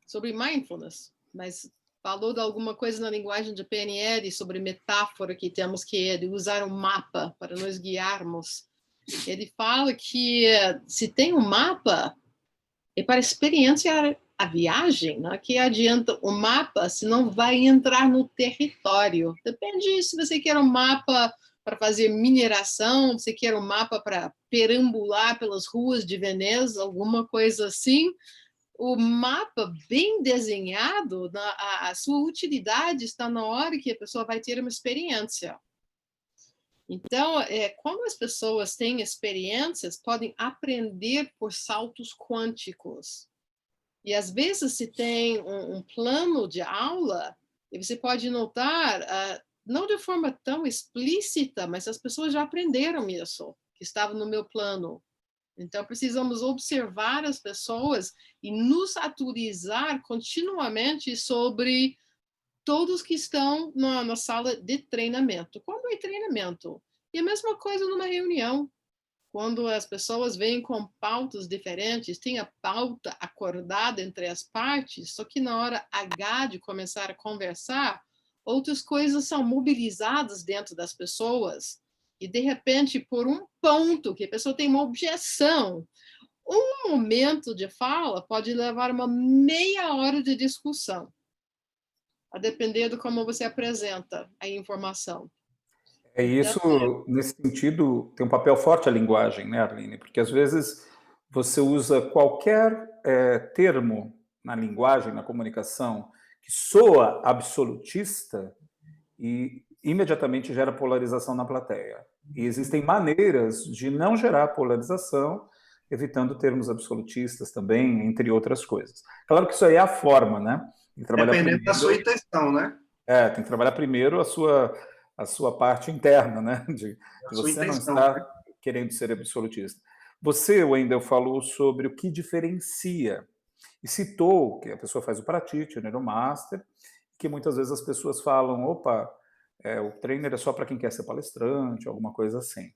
sobre mindfulness, mas falou de alguma coisa na linguagem de PNL sobre metáfora que temos que usar um mapa para nos guiarmos. Ele fala que se tem um mapa, é para experienciar a viagem, né? Que adianta o mapa se não vai entrar no território. Depende se você quer um mapa para fazer mineração, se quer um mapa para perambular pelas ruas de Veneza, alguma coisa assim. O mapa bem desenhado, a sua utilidade está na hora que a pessoa vai ter uma experiência. Então, quando as pessoas têm experiências, podem aprender por saltos quânticos. E, às vezes, se tem um plano de aula, você pode notar, não de forma tão explícita, mas as pessoas já aprenderam isso, que estava no meu plano. Então, precisamos observar as pessoas e nos atualizar continuamente sobre todos que estão na sala de treinamento. Quando é treinamento? E a mesma coisa numa reunião. Quando as pessoas vêm com pautas diferentes, tem a pauta acordada entre as partes, só que na hora H de começar a conversar, outras coisas são mobilizadas dentro das pessoas. E, de repente, por um ponto que a pessoa tem uma objeção, um momento de fala pode levar uma meia hora de discussão, a depender de como você apresenta a informação. Isso, nesse sentido, tem um papel forte a linguagem, né, Arline? Porque, às vezes, você usa qualquer termo na linguagem, na comunicação, que soa absolutista e imediatamente gera polarização na plateia. E existem maneiras de não gerar polarização, evitando termos absolutistas também, entre outras coisas. Claro que isso aí é a forma, né? Dependendo da sua intenção, né? Tem que trabalhar primeiro a sua parte interna, né? De você não estar querendo ser absolutista. Você, Wendel, falou sobre o que diferencia e citou que a pessoa faz o practitioner, o master, que muitas vezes as pessoas falam, opa, o trainer é só para quem quer ser palestrante, alguma coisa assim.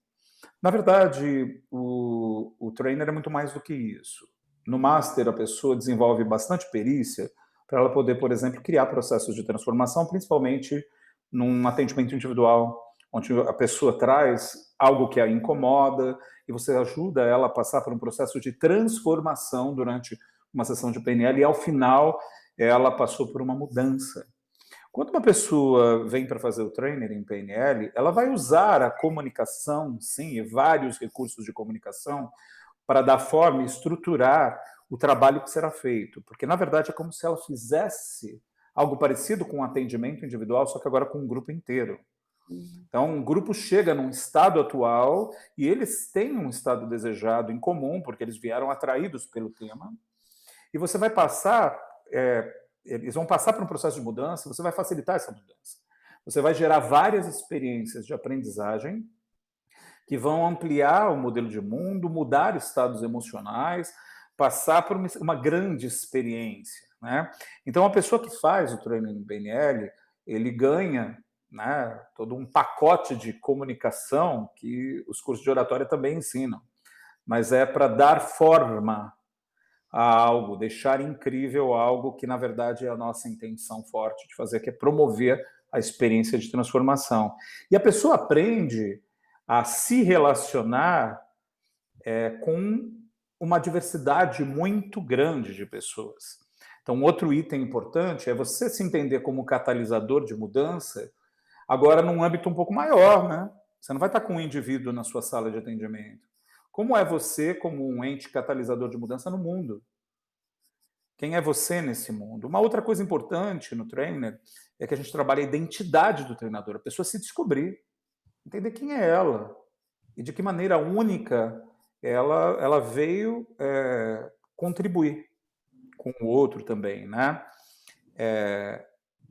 Na verdade, o trainer é muito mais do que isso. No master, a pessoa desenvolve bastante perícia para ela poder, por exemplo, criar processos de transformação, principalmente num atendimento individual, onde a pessoa traz algo que a incomoda e você ajuda ela a passar por um processo de transformação durante uma sessão de PNL e, ao final, ela passou por uma mudança. Quando uma pessoa vem para fazer o trainer em PNL, ela vai usar a comunicação, sim, e vários recursos de comunicação para dar forma e estruturar o trabalho que será feito. Porque, na verdade, é como se ela fizesse algo parecido com um atendimento individual, só que agora com um grupo inteiro. Então, um grupo chega num estado atual e eles têm um estado desejado em comum, porque eles vieram atraídos pelo tema, e você vai passar... eles vão passar por um processo de mudança, você vai facilitar essa mudança. Você vai gerar várias experiências de aprendizagem que vão ampliar o modelo de mundo, mudar estados emocionais, passar por uma grande experiência, né? Então, a pessoa que faz o training em PNL, ele ganha, né, todo um pacote de comunicação que os cursos de oratória também ensinam, mas é para dar forma a algo, deixar incrível algo que, na verdade, é a nossa intenção forte de fazer, que é promover a experiência de transformação. E a pessoa aprende a se relacionar com uma diversidade muito grande de pessoas. Então, outro item importante é você se entender como catalisador de mudança, agora num âmbito um pouco maior, né? Você não vai estar com um indivíduo na sua sala de atendimento. Como é você como um ente catalisador de mudança no mundo? Quem é você nesse mundo? Uma outra coisa importante no trainer é que a gente trabalha a identidade do treinador, a pessoa se descobrir, entender quem é ela e de que maneira única ela veio contribuir com o outro também, né?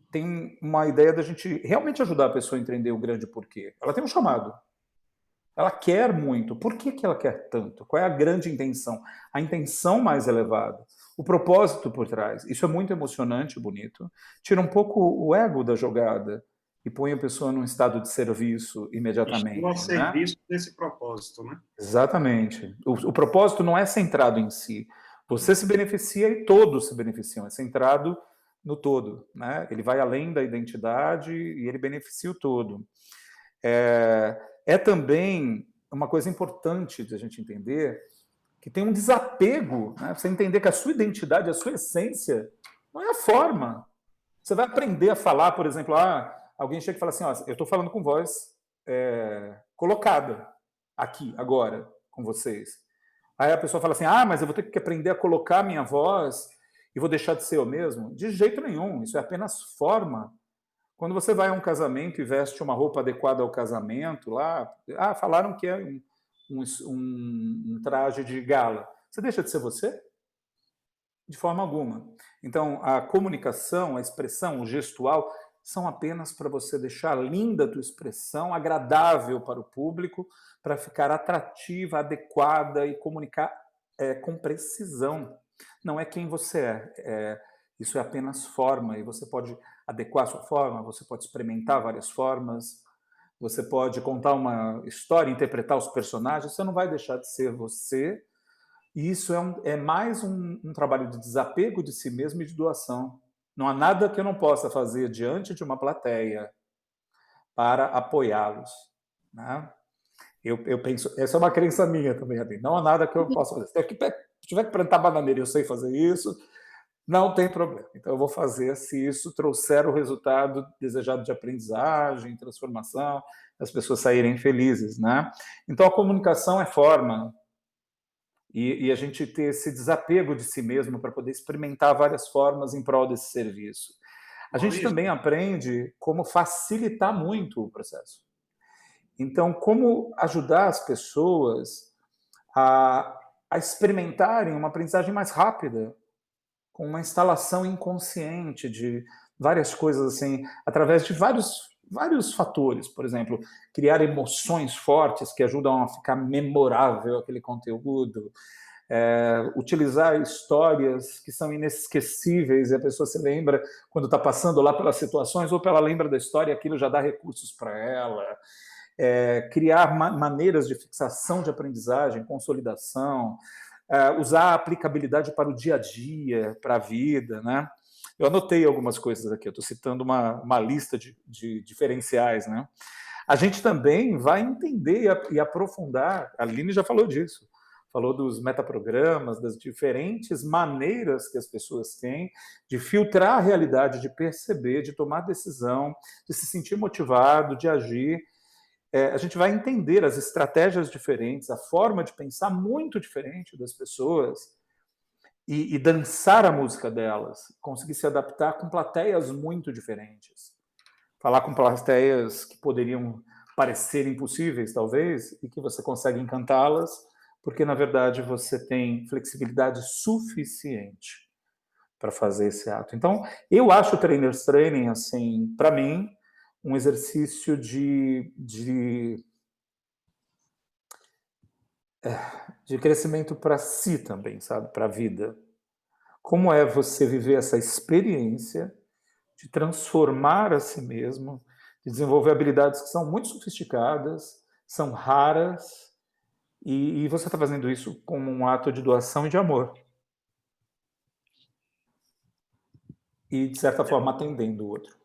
Tem uma ideia da gente realmente ajudar a pessoa a entender o grande porquê. Ela tem um chamado. Ela quer muito. Por que ela quer tanto? Qual é a grande intenção? A intenção mais elevada. O propósito por trás. Isso é muito emocionante, bonito. Tira um pouco o ego da jogada e põe a pessoa num estado de serviço imediatamente. Estou ao Né? serviço desse propósito, né? Exatamente. O propósito não é centrado em si. Você se beneficia e todos se beneficiam. É centrado no todo. Né? Ele vai além da identidade e ele beneficia o todo. É também uma coisa importante de a gente entender que tem um desapego, né? Você entender que a sua identidade, a sua essência, não é a forma. Você vai aprender a falar, por exemplo, alguém chega e fala assim, eu estou falando com voz colocada aqui, agora, com vocês. Aí a pessoa fala assim, mas eu vou ter que aprender a colocar a minha voz e vou deixar de ser eu mesmo? De jeito nenhum, isso é apenas forma. Quando você vai a um casamento e veste uma roupa adequada ao casamento, lá, falaram que é um traje de gala. Você deixa de ser você? De forma alguma. Então, a comunicação, a expressão, o gestual, são apenas para você deixar linda a tua expressão, agradável para o público, para ficar atrativa, adequada e comunicar com precisão. Não é quem você é. Isso é apenas forma, e você pode adequar a sua forma, você pode experimentar várias formas, você pode contar uma história, interpretar os personagens, você não vai deixar de ser você, e isso é mais um trabalho de desapego de si mesmo e de doação. Não há nada que eu não possa fazer diante de uma plateia para apoiá-los. Né? Eu penso, essa é uma crença minha também, Rabin. Não há nada que eu possa fazer. Se tiver que plantar bananeira e eu sei fazer isso, não tem problema. Então, eu vou fazer se isso trouxer o resultado desejado de aprendizagem, transformação, as pessoas saírem felizes. Né? Então, a comunicação é forma. E a gente ter esse desapego de si mesmo para poder experimentar várias formas em prol desse serviço. A gente também aprende como facilitar muito o processo. Então, como ajudar as pessoas a experimentarem uma aprendizagem mais rápida, com uma instalação inconsciente de várias coisas assim, através de vários fatores. Por exemplo, criar emoções fortes que ajudam a ficar memorável aquele conteúdo, utilizar histórias que são inesquecíveis e a pessoa se lembra quando está passando lá pelas situações, ou ela lembra da história e aquilo já dá recursos para ela. Criar maneiras de fixação de aprendizagem, consolidação, usar a aplicabilidade para o dia a dia, para a vida, né? Eu anotei algumas coisas aqui, eu estou citando uma lista de diferenciais, né? A gente também vai entender e aprofundar, a Aline já falou disso, falou dos metaprogramas, das diferentes maneiras que as pessoas têm de filtrar a realidade, de perceber, de tomar decisão, de se sentir motivado, de agir. A gente vai entender as estratégias diferentes, a forma de pensar muito diferente das pessoas e dançar a música delas, conseguir se adaptar com plateias muito diferentes. Falar com plateias que poderiam parecer impossíveis, talvez, e que você consegue encantá-las, porque, na verdade, você tem flexibilidade suficiente para fazer esse ato. Então, eu acho o Trainers Training, assim, para mim, um exercício de crescimento para si também, sabe? Para a vida. Como é você viver essa experiência de transformar a si mesmo, de desenvolver habilidades que são muito sofisticadas, são raras, e você está fazendo isso como um ato de doação e de amor. E, de certa forma, atendendo o outro.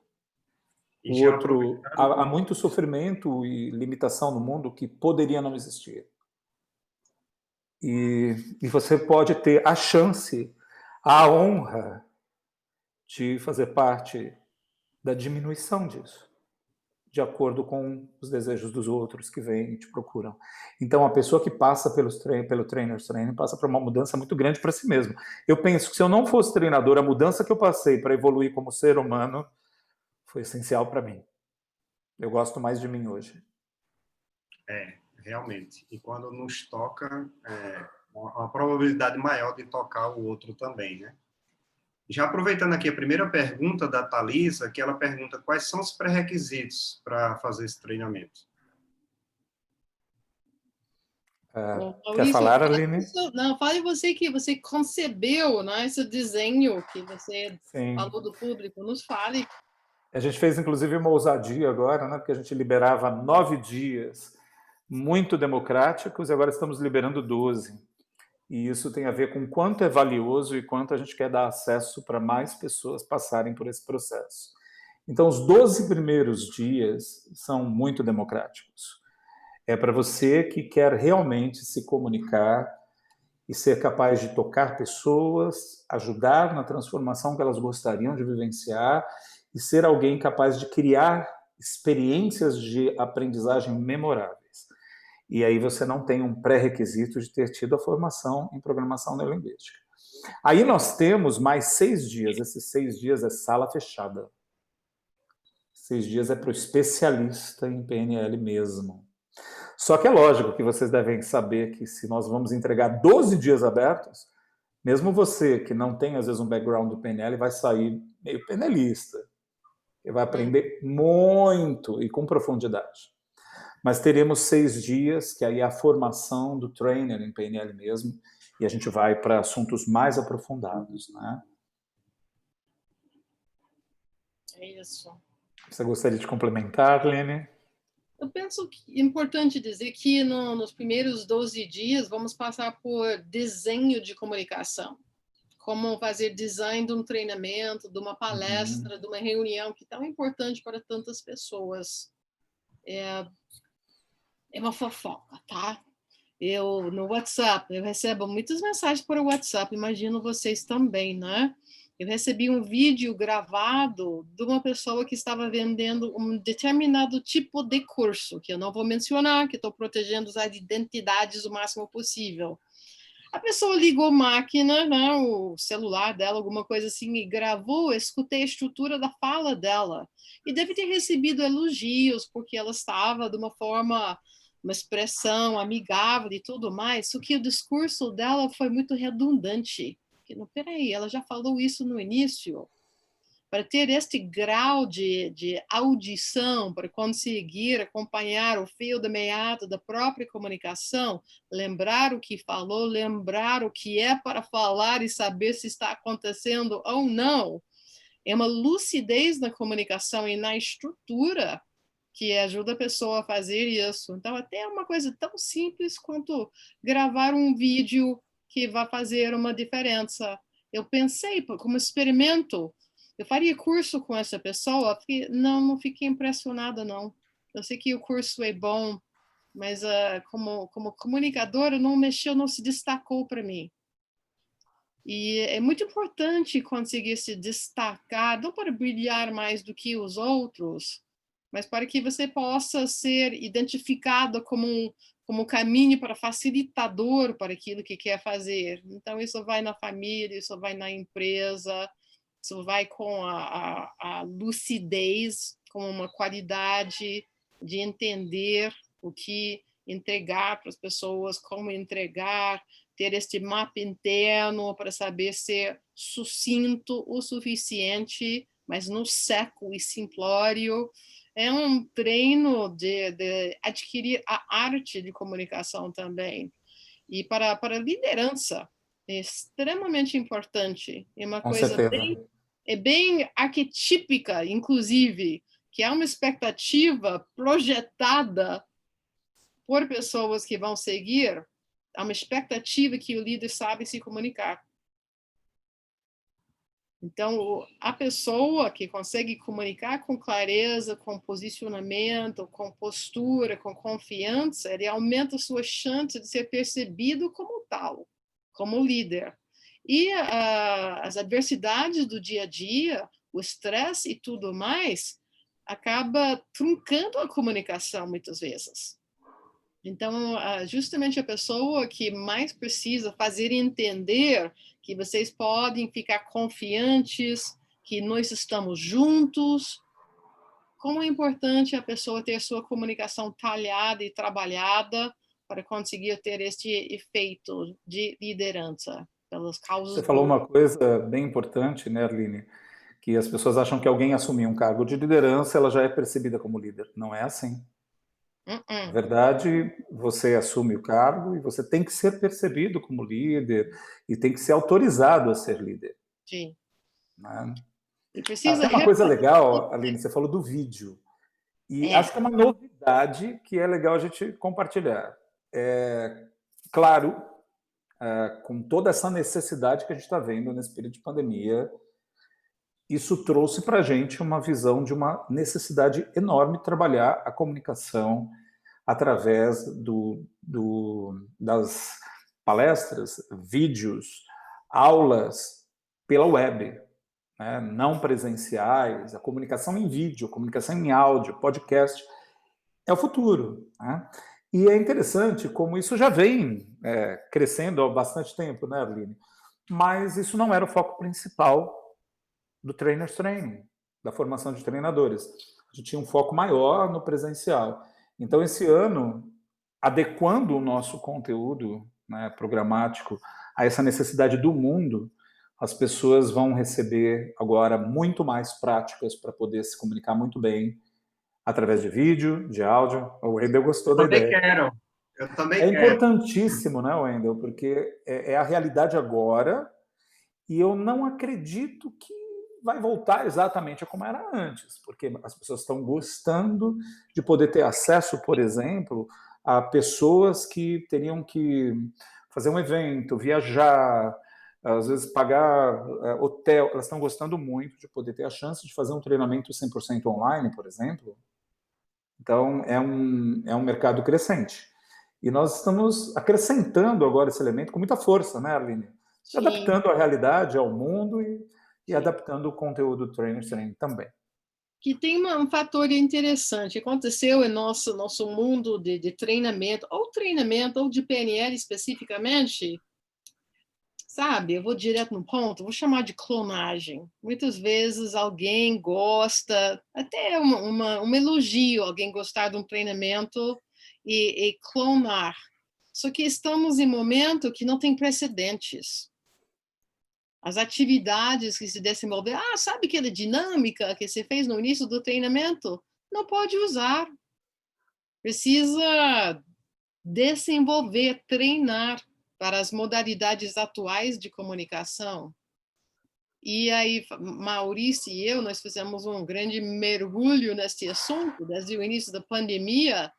O outro, há muito sofrimento e limitação no mundo que poderia não existir. E você pode ter a chance, a honra de fazer parte da diminuição disso, de acordo com os desejos dos outros que vêm e te procuram. Então, a pessoa que passa pelo Trainers Training passa por uma mudança muito grande para si mesmo. Eu penso que se eu não fosse treinador, a mudança que eu passei para evoluir como ser humano foi essencial para mim. Eu gosto mais de mim hoje. Realmente. E quando nos toca, uma probabilidade maior de tocar o outro também, né? Já aproveitando aqui a primeira pergunta da Thalisa, que ela pergunta quais são os pré-requisitos para fazer esse treinamento. Quer falar, Aline? Não, fale você que você concebeu, né, esse desenho que você falou do público. Nos fale. A gente fez, inclusive, uma ousadia agora, né, porque a gente liberava 9 dias muito democráticos e agora estamos liberando 12. E isso tem a ver com quanto é valioso e quanto a gente quer dar acesso para mais pessoas passarem por esse processo. Então, os 12 primeiros dias são muito democráticos. É para você que quer realmente se comunicar e ser capaz de tocar pessoas, ajudar na transformação que elas gostariam de vivenciar e ser alguém capaz de criar experiências de aprendizagem memoráveis. E aí você não tem um pré-requisito de ter tido a formação em programação neurolinguística. Aí nós temos mais 6 dias. Esses 6 dias é sala fechada. 6 dias é para o especialista em PNL mesmo. Só que é lógico que vocês devem saber que se nós vamos entregar 12 dias abertos, mesmo você que não tem, às vezes, um background do PNL, vai sair meio PNLista. E vai aprender muito e com profundidade. Mas teremos 6 dias, que aí é a formação do trainer em PNL mesmo, e a gente vai para assuntos mais aprofundados, né? É isso. Você gostaria de complementar, Lene? Eu penso que é importante dizer que nos primeiros 12 dias vamos passar por desenho de comunicação. Como fazer design de um treinamento, de uma palestra, de uma reunião, que é tão importante para tantas pessoas. É uma fofoca, tá? No WhatsApp, eu recebo muitas mensagens por WhatsApp, imagino vocês também, né? Eu recebi um vídeo gravado de uma pessoa que estava vendendo um determinado tipo de curso, que eu não vou mencionar, que estou protegendo as identidades o máximo possível. A pessoa ligou a máquina, né, o celular dela, alguma coisa assim, e gravou, escutei a estrutura da fala dela. E deve ter recebido elogios, porque ela estava de uma forma, uma expressão amigável e tudo mais, só que o discurso dela foi muito redundante. Não, peraí, ela já falou isso no início. Para ter este grau de audição, para conseguir acompanhar o fio da meada da própria comunicação, lembrar o que falou, lembrar o que é para falar e saber se está acontecendo ou não, é uma lucidez na comunicação e na estrutura que ajuda a pessoa a fazer isso. Então, até uma coisa tão simples quanto gravar um vídeo que vai fazer uma diferença. Eu pensei, como experimento, eu faria curso com essa pessoa, porque não fiquei impressionada, não. Eu sei que o curso é bom, mas como comunicadora não mexeu, não se destacou para mim. E é muito importante conseguir se destacar, não para brilhar mais do que os outros, mas para que você possa ser identificado como um caminho para facilitador para aquilo que quer fazer. Então, isso vai na família, isso vai na empresa, isso vai com a lucidez, com uma qualidade de entender o que entregar para as pessoas, como entregar, ter este mapa interno para saber ser sucinto o suficiente, mas não seco e simplório. É um treino de adquirir a arte de comunicação também. E para liderança, é extremamente importante. É uma coisa bem arquetípica, inclusive, que é uma expectativa projetada por pessoas que vão seguir, há uma expectativa que o líder sabe se comunicar. Então, a pessoa que consegue comunicar com clareza, com posicionamento, com postura, com confiança, ele aumenta a sua chance de ser percebido como tal, como líder. E as adversidades do dia a dia, o estresse e tudo mais, acaba truncando a comunicação muitas vezes. Então, justamente a pessoa que mais precisa fazer entender que vocês podem ficar confiantes, que nós estamos juntos. Como é importante a pessoa ter sua comunicação talhada e trabalhada para conseguir ter este efeito de liderança pelas causas. Você falou uma coisa bem importante, né, Arline? Que as pessoas acham que alguém assumir um cargo de liderança, ela já é percebida como líder. Não é assim. Na verdade, você assume o cargo e você tem que ser percebido como líder e tem que ser autorizado a ser líder. Sim. Né? E precisa tem uma coisa legal, Aline, você falou do vídeo. E acho que é uma novidade que é legal a gente compartilhar. Claro, com toda essa necessidade que a gente está vendo nesse período de pandemia, isso trouxe para a gente uma visão de uma necessidade enorme de trabalhar a comunicação através das palestras, vídeos, aulas pela web, né? Não presenciais, a comunicação em vídeo, a comunicação em áudio, podcast, é o futuro. Né? E é interessante como isso já vem crescendo há bastante tempo, né, Arline? Mas isso não era o foco principal do Trainers Training, da formação de treinadores. A gente tinha um foco maior no presencial. Então, esse ano, adequando o nosso conteúdo, né, programático a essa necessidade do mundo, as pessoas vão receber agora muito mais práticas para poder se comunicar muito bem através de vídeo, de áudio. O Wendel gostou da ideia. Eu também quero. É importantíssimo, né, Wendel? Porque é a realidade agora e eu não acredito que vai voltar exatamente a como era antes, porque as pessoas estão gostando de poder ter acesso, por exemplo, a pessoas que teriam que fazer um evento, viajar, às vezes pagar hotel. Elas estão gostando muito de poder ter a chance de fazer um treinamento 100% online, por exemplo. Então, é um mercado crescente. E nós estamos acrescentando agora esse elemento com muita força, né, Arline? Se adaptando à realidade, ao mundo e adaptando o conteúdo do Trainers Training também. Que tem um fator interessante. Aconteceu em nosso mundo de treinamento, ou de PNL especificamente, sabe? Eu vou direto no ponto, vou chamar de clonagem. Muitas vezes alguém gosta, até um elogio, alguém gostar de um treinamento e clonar. Só que estamos em um momento que não tem precedentes. As atividades que se desenvolveram, sabe aquela dinâmica que você fez no início do treinamento? Não pode usar. Precisa desenvolver, treinar para as modalidades atuais de comunicação. E aí, Maurício e eu, nós fizemos um grande mergulho nesse assunto. Desde o início da pandemia,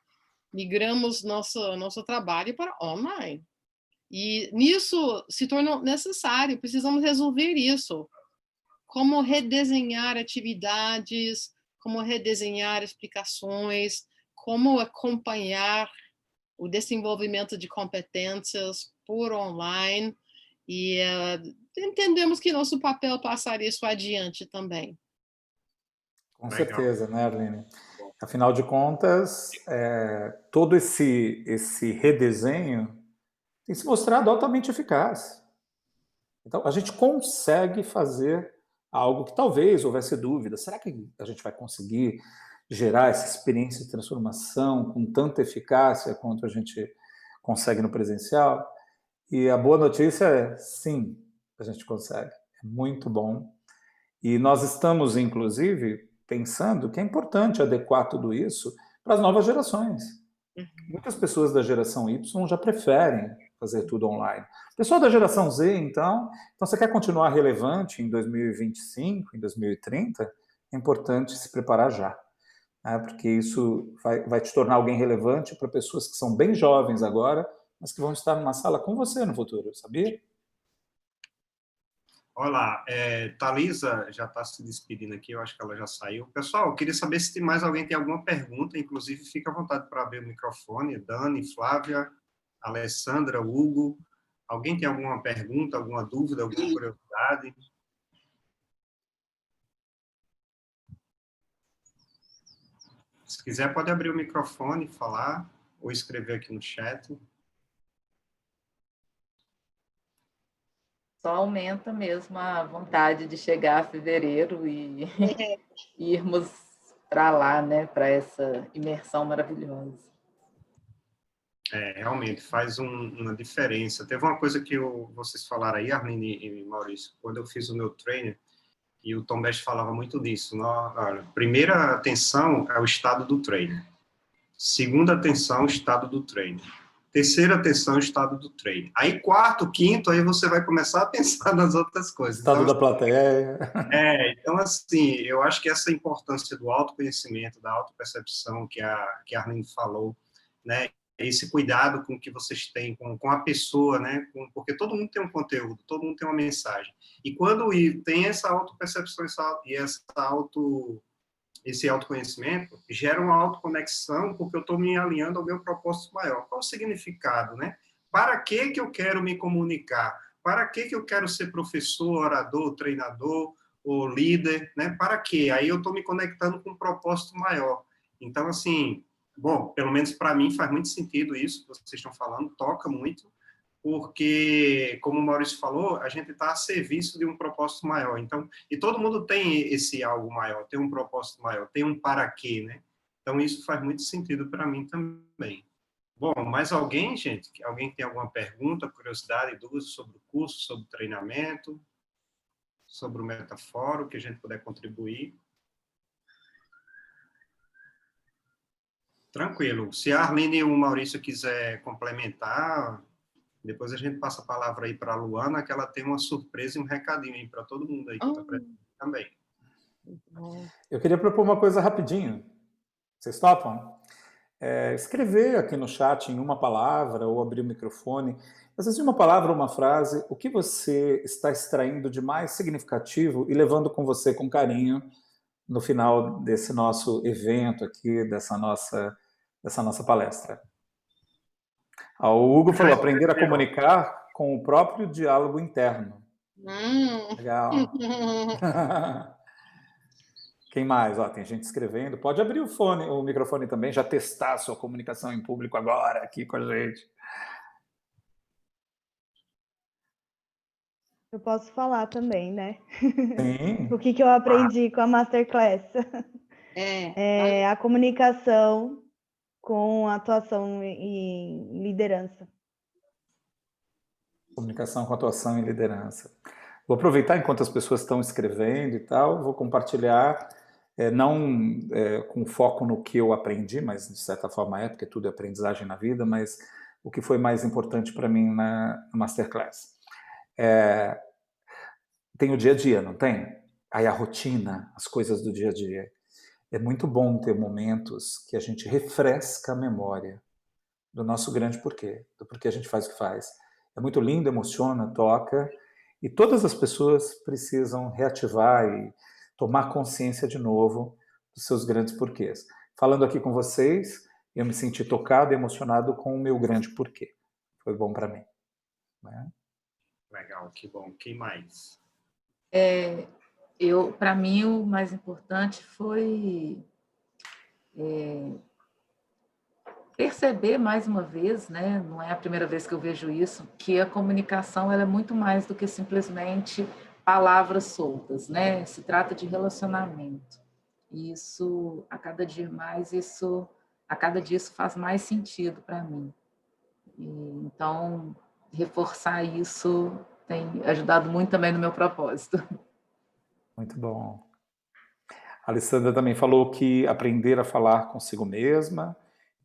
migramos nosso trabalho para online. E nisso se tornou necessário, precisamos resolver isso. Como redesenhar atividades, como redesenhar explicações, como acompanhar o desenvolvimento de competências por online. E entendemos que nosso papel é passar isso adiante também. Com certeza, né, Arline? Afinal de contas, todo esse redesenho tem se mostrado altamente eficaz. Então, a gente consegue fazer algo que talvez houvesse dúvida. Será que a gente vai conseguir gerar essa experiência de transformação com tanta eficácia quanto a gente consegue no presencial? E a boa notícia é, sim, a gente consegue. É muito bom. E nós estamos, inclusive, pensando que é importante adequar tudo isso para as novas gerações. Muitas pessoas da geração Y já preferem fazer tudo online. Pessoal da geração Z, então você quer continuar relevante em 2025, em 2030? É importante se preparar já, né? Porque isso vai te tornar alguém relevante para pessoas que são bem jovens agora, mas que vão estar numa sala com você no futuro, sabia? Olá, Thalisa já está se despedindo aqui, eu acho que ela já saiu. Pessoal, eu queria saber se mais alguém tem alguma pergunta, inclusive fica à vontade para abrir o microfone. Dani, Flávia, Alessandra, Hugo. Alguém tem alguma pergunta, alguma dúvida, alguma curiosidade? Se quiser, pode abrir o microfone, falar, ou escrever aqui no chat. Só aumenta mesmo a vontade de chegar a fevereiro e irmos para lá, né, para essa imersão maravilhosa. Realmente, faz uma diferença. Teve uma coisa que vocês falaram aí, Arline e Maurício, quando eu fiz o meu trainer, e o Tom Best falava muito disso. Olha, primeira atenção é o estado do trainer. Segunda atenção, estado do treino. Terceira atenção, estado do treino. Aí, quarto, quinto, aí você vai começar a pensar nas outras coisas. Estado então, da plateia. Então, assim, eu acho que essa importância do autoconhecimento, da autopercepção que a Arlene falou, né? Esse cuidado com que vocês têm com a pessoa, né? Porque todo mundo tem um conteúdo, todo mundo tem uma mensagem. E quando tem essa autopercepção e esse autoconhecimento, gera uma autoconexão, porque eu estou me alinhando ao meu propósito maior. Qual o significado, né? Para que eu quero me comunicar? Para que eu quero ser professor, orador, treinador ou líder, né? Para quê? Aí eu estou me conectando com um propósito maior. Então, assim, bom, pelo menos para mim faz muito sentido isso que vocês estão falando, toca muito, porque, como o Maurício falou, a gente está a serviço de um propósito maior. Então, e todo mundo tem esse algo maior, tem um propósito maior, tem um para quê, né? Então, isso faz muito sentido para mim também. Bom, mais alguém, gente? Alguém tem alguma pergunta, curiosidade, dúvida sobre o curso, sobre o treinamento, sobre o Metafórum, que a gente puder contribuir? Tranquilo. Se a Arlene e o Maurício quiser complementar, depois a gente passa a palavra aí para a Luana, que ela tem uma surpresa e um recadinho aí para todo mundo aí que está presente também. Eu queria propor uma coisa rapidinho. Vocês topam? Escrever aqui no chat em uma palavra ou abrir o microfone. Às vezes, uma palavra ou uma frase, o que você está extraindo de mais significativo e levando com você com carinho no final desse nosso evento aqui, dessa nossa palestra. O Hugo falou, aprender a comunicar com o próprio diálogo interno. Legal. Quem mais? Tem gente escrevendo. Pode abrir o microfone também, já testar a sua comunicação em público agora, aqui com a gente. Eu posso falar também, né? Sim. O que eu aprendi com a Masterclass? A comunicação com atuação em liderança. Comunicação com atuação em liderança. Vou aproveitar enquanto as pessoas estão escrevendo e tal, vou compartilhar, não com foco no que eu aprendi, mas de certa forma porque tudo é aprendizagem na vida, mas o que foi mais importante para mim na Masterclass. Tem o dia a dia, não tem? Aí a rotina, as coisas do dia a dia. É muito bom ter momentos que a gente refresca a memória do nosso grande porquê, do porquê a gente faz o que faz. É muito lindo, emociona, toca, e todas as pessoas precisam reativar e tomar consciência de novo dos seus grandes porquês. Falando aqui com vocês, eu me senti tocado e emocionado com o meu grande porquê. Foi bom para mim. Né? Legal, que bom. Quem mais? Para mim, o mais importante foi perceber mais uma vez, né? Não é a primeira vez que eu vejo isso, que a comunicação ela é muito mais do que simplesmente palavras soltas, né? Se trata de relacionamento. E isso, a cada dia isso faz mais sentido para mim. Então, reforçar isso tem ajudado muito também no meu propósito. Muito bom. A Alessandra também falou que aprender a falar consigo mesma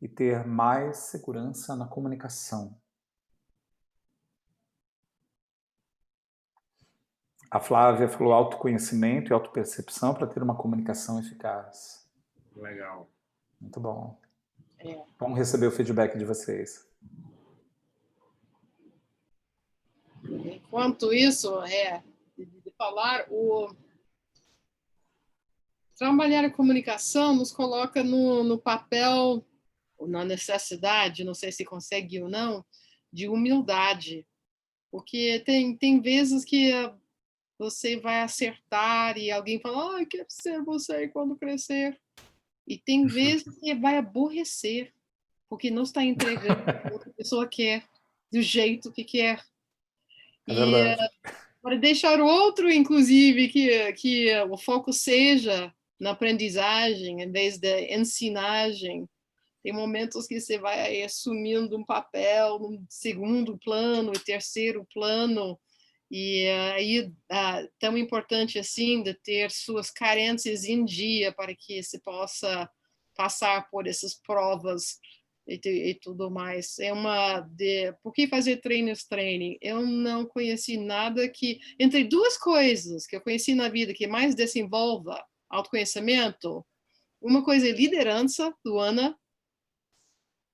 e ter mais segurança na comunicação. A Flávia falou autoconhecimento e autopercepção para ter uma comunicação eficaz. Legal. Muito bom. Vamos receber o feedback de vocês. Enquanto isso, de falar, trabalhar a comunicação nos coloca no papel, na necessidade, não sei se consegue ou não, de humildade. Porque tem vezes que você vai acertar e alguém fala, eu quero ser você quando crescer. E tem vezes que vai aborrecer, porque não está entregando o que a pessoa quer, do jeito que quer. É verdade. Para deixar outro, inclusive, que o foco seja na aprendizagem, em vez da ensinagem. Tem momentos que você vai assumindo um papel no segundo plano e terceiro plano, e aí tão importante assim de ter suas carências em dia para que se possa passar por essas provas e tudo mais. Por que fazer training? Eu não conheci nada que, entre duas coisas que eu conheci na vida que mais desenvolva autoconhecimento, uma coisa é liderança, Luana,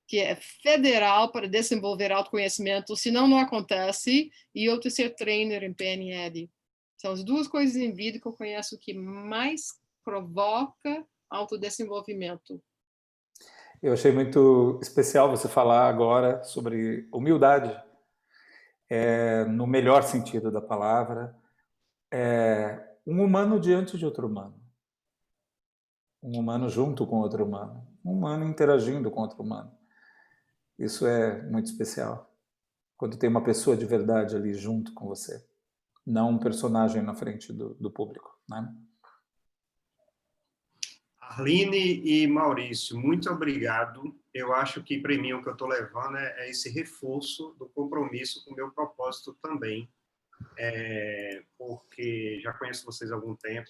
que é federal para desenvolver autoconhecimento, senão não acontece, e outra é ser trainer em PNL. São as duas coisas em vida que eu conheço que mais provoca autodesenvolvimento. Eu achei muito especial você falar agora sobre humildade, no melhor sentido da palavra, um humano diante de outro humano, um humano junto com outro humano, um humano interagindo com outro humano. Isso é muito especial, quando tem uma pessoa de verdade ali junto com você, não um personagem na frente do público, né? Arline e Maurício, muito obrigado. Eu acho que, para mim, o que eu estou levando é esse reforço do compromisso com o meu propósito também, porque já conheço vocês há algum tempo,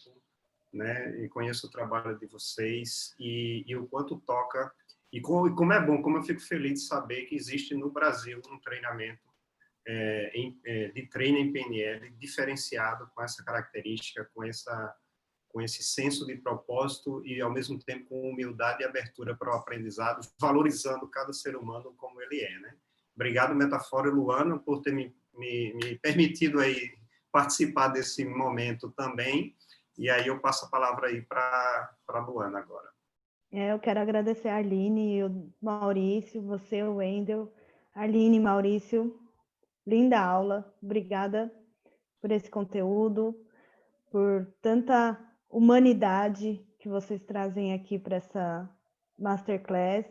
né, e conheço o trabalho de vocês, e o quanto toca, e como é bom, como eu fico feliz de saber que existe no Brasil um treinamento de treino em PNL diferenciado com essa característica, com esse senso de propósito e, ao mesmo tempo, com humildade e abertura para o aprendizado, valorizando cada ser humano como ele é, né? Obrigado, Metafora e Luana, por ter me permitido aí participar desse momento também. E aí eu passo a palavra aí para a Luana agora. Eu quero agradecer a Arline e o Maurício, você, o Wendel. Arline e Maurício, linda aula. Obrigada por esse conteúdo, por tanta humanidade que vocês trazem aqui para essa masterclass,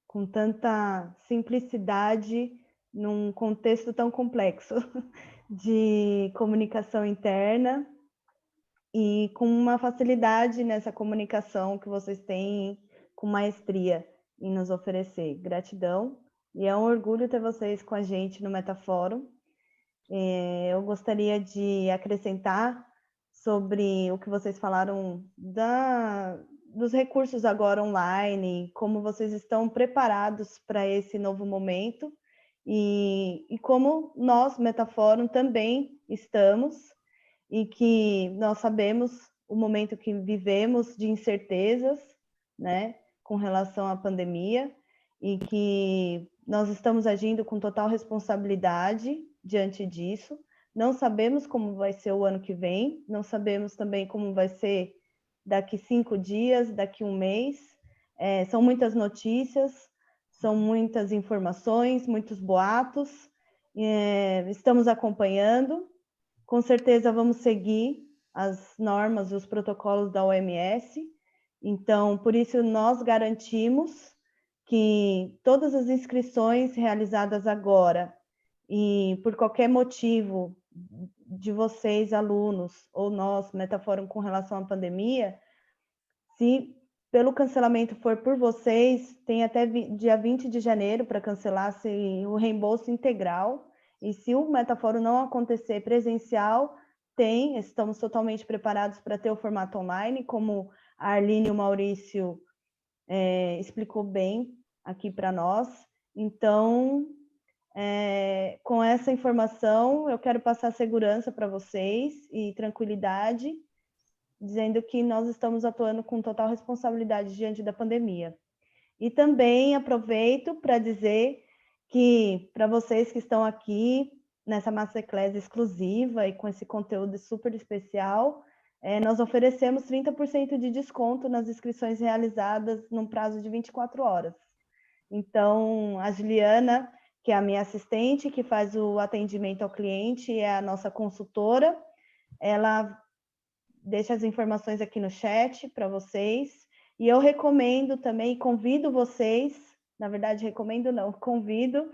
com tanta simplicidade num contexto tão complexo de comunicação interna e com uma facilidade nessa comunicação que vocês têm com maestria em nos oferecer. Gratidão, e é um orgulho ter vocês com a gente no Metafórum. Eu gostaria de acrescentar sobre o que vocês falaram dos recursos agora online, como vocês estão preparados para esse novo momento e como nós, Metafórum, também estamos, e que nós sabemos o momento que vivemos de incertezas, né, com relação à pandemia, e que nós estamos agindo com total responsabilidade diante disso. Não sabemos como vai ser o ano que vem, não sabemos também como vai ser daqui 5 dias, daqui 1 mês. São muitas notícias, são muitas informações, muitos boatos. Estamos acompanhando. Com certeza vamos seguir as normas e os protocolos da OMS. Então, por isso, nós garantimos que todas as inscrições realizadas agora e por qualquer motivo de vocês, alunos, ou nós, Metafórum, com relação à pandemia, se pelo cancelamento for por vocês, tem até dia 20 de janeiro para cancelar o reembolso integral. E se o Metafórum não acontecer presencial, estamos totalmente preparados para ter o formato online, como a Arline e o Maurício explicou bem aqui para nós. Então, com essa informação, eu quero passar segurança para vocês e tranquilidade, dizendo que nós estamos atuando com total responsabilidade diante da pandemia. E também aproveito para dizer que, para vocês que estão aqui nessa Masterclass exclusiva e com esse conteúdo super especial, nós oferecemos 30% de desconto nas inscrições realizadas num prazo de 24 horas. Então, a Juliana, que é a minha assistente, que faz o atendimento ao cliente, é a nossa consultora, ela deixa as informações aqui no chat para vocês. E eu recomendo também, convido vocês, na verdade, recomendo não, convido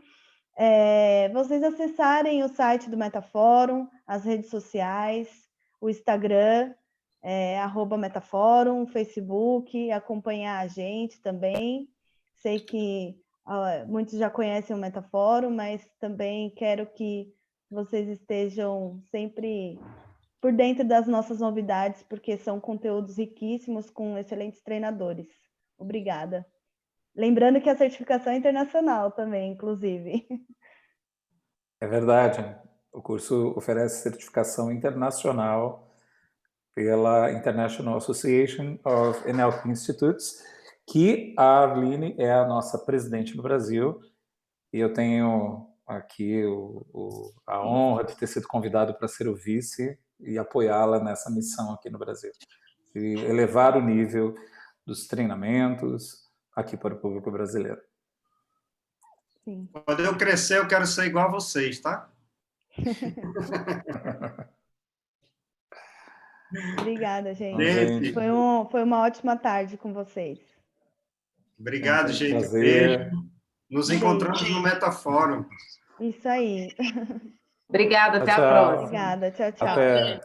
vocês acessarem o site do Metafórum, as redes sociais, o Instagram, @Metafórum, Facebook, acompanhar a gente também. Sei que muitos já conhecem o Metafórum, mas também quero que vocês estejam sempre por dentro das nossas novidades, porque são conteúdos riquíssimos com excelentes treinadores. Obrigada. Lembrando que a certificação é internacional também, inclusive. É verdade. O curso oferece certificação internacional pela International Association of NLP Institutes, que a Arline é a nossa presidente no Brasil, e eu tenho aqui a honra de ter sido convidado para ser o vice e apoiá-la nessa missão aqui no Brasil, e elevar o nível dos treinamentos aqui para o público brasileiro. Sim. Quando eu crescer, eu quero ser igual a vocês, tá? Obrigada, gente. Gente. Foi uma ótima tarde com vocês. Obrigado, gente. Prazer. Beijo. Nos encontramos no Metafórum. Isso aí. Obrigada, até Tchau, a tchau. próxima. Obrigada. Tchau, tchau. Até.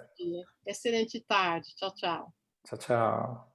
Excelente tarde. Tchau, tchau. Tchau, tchau.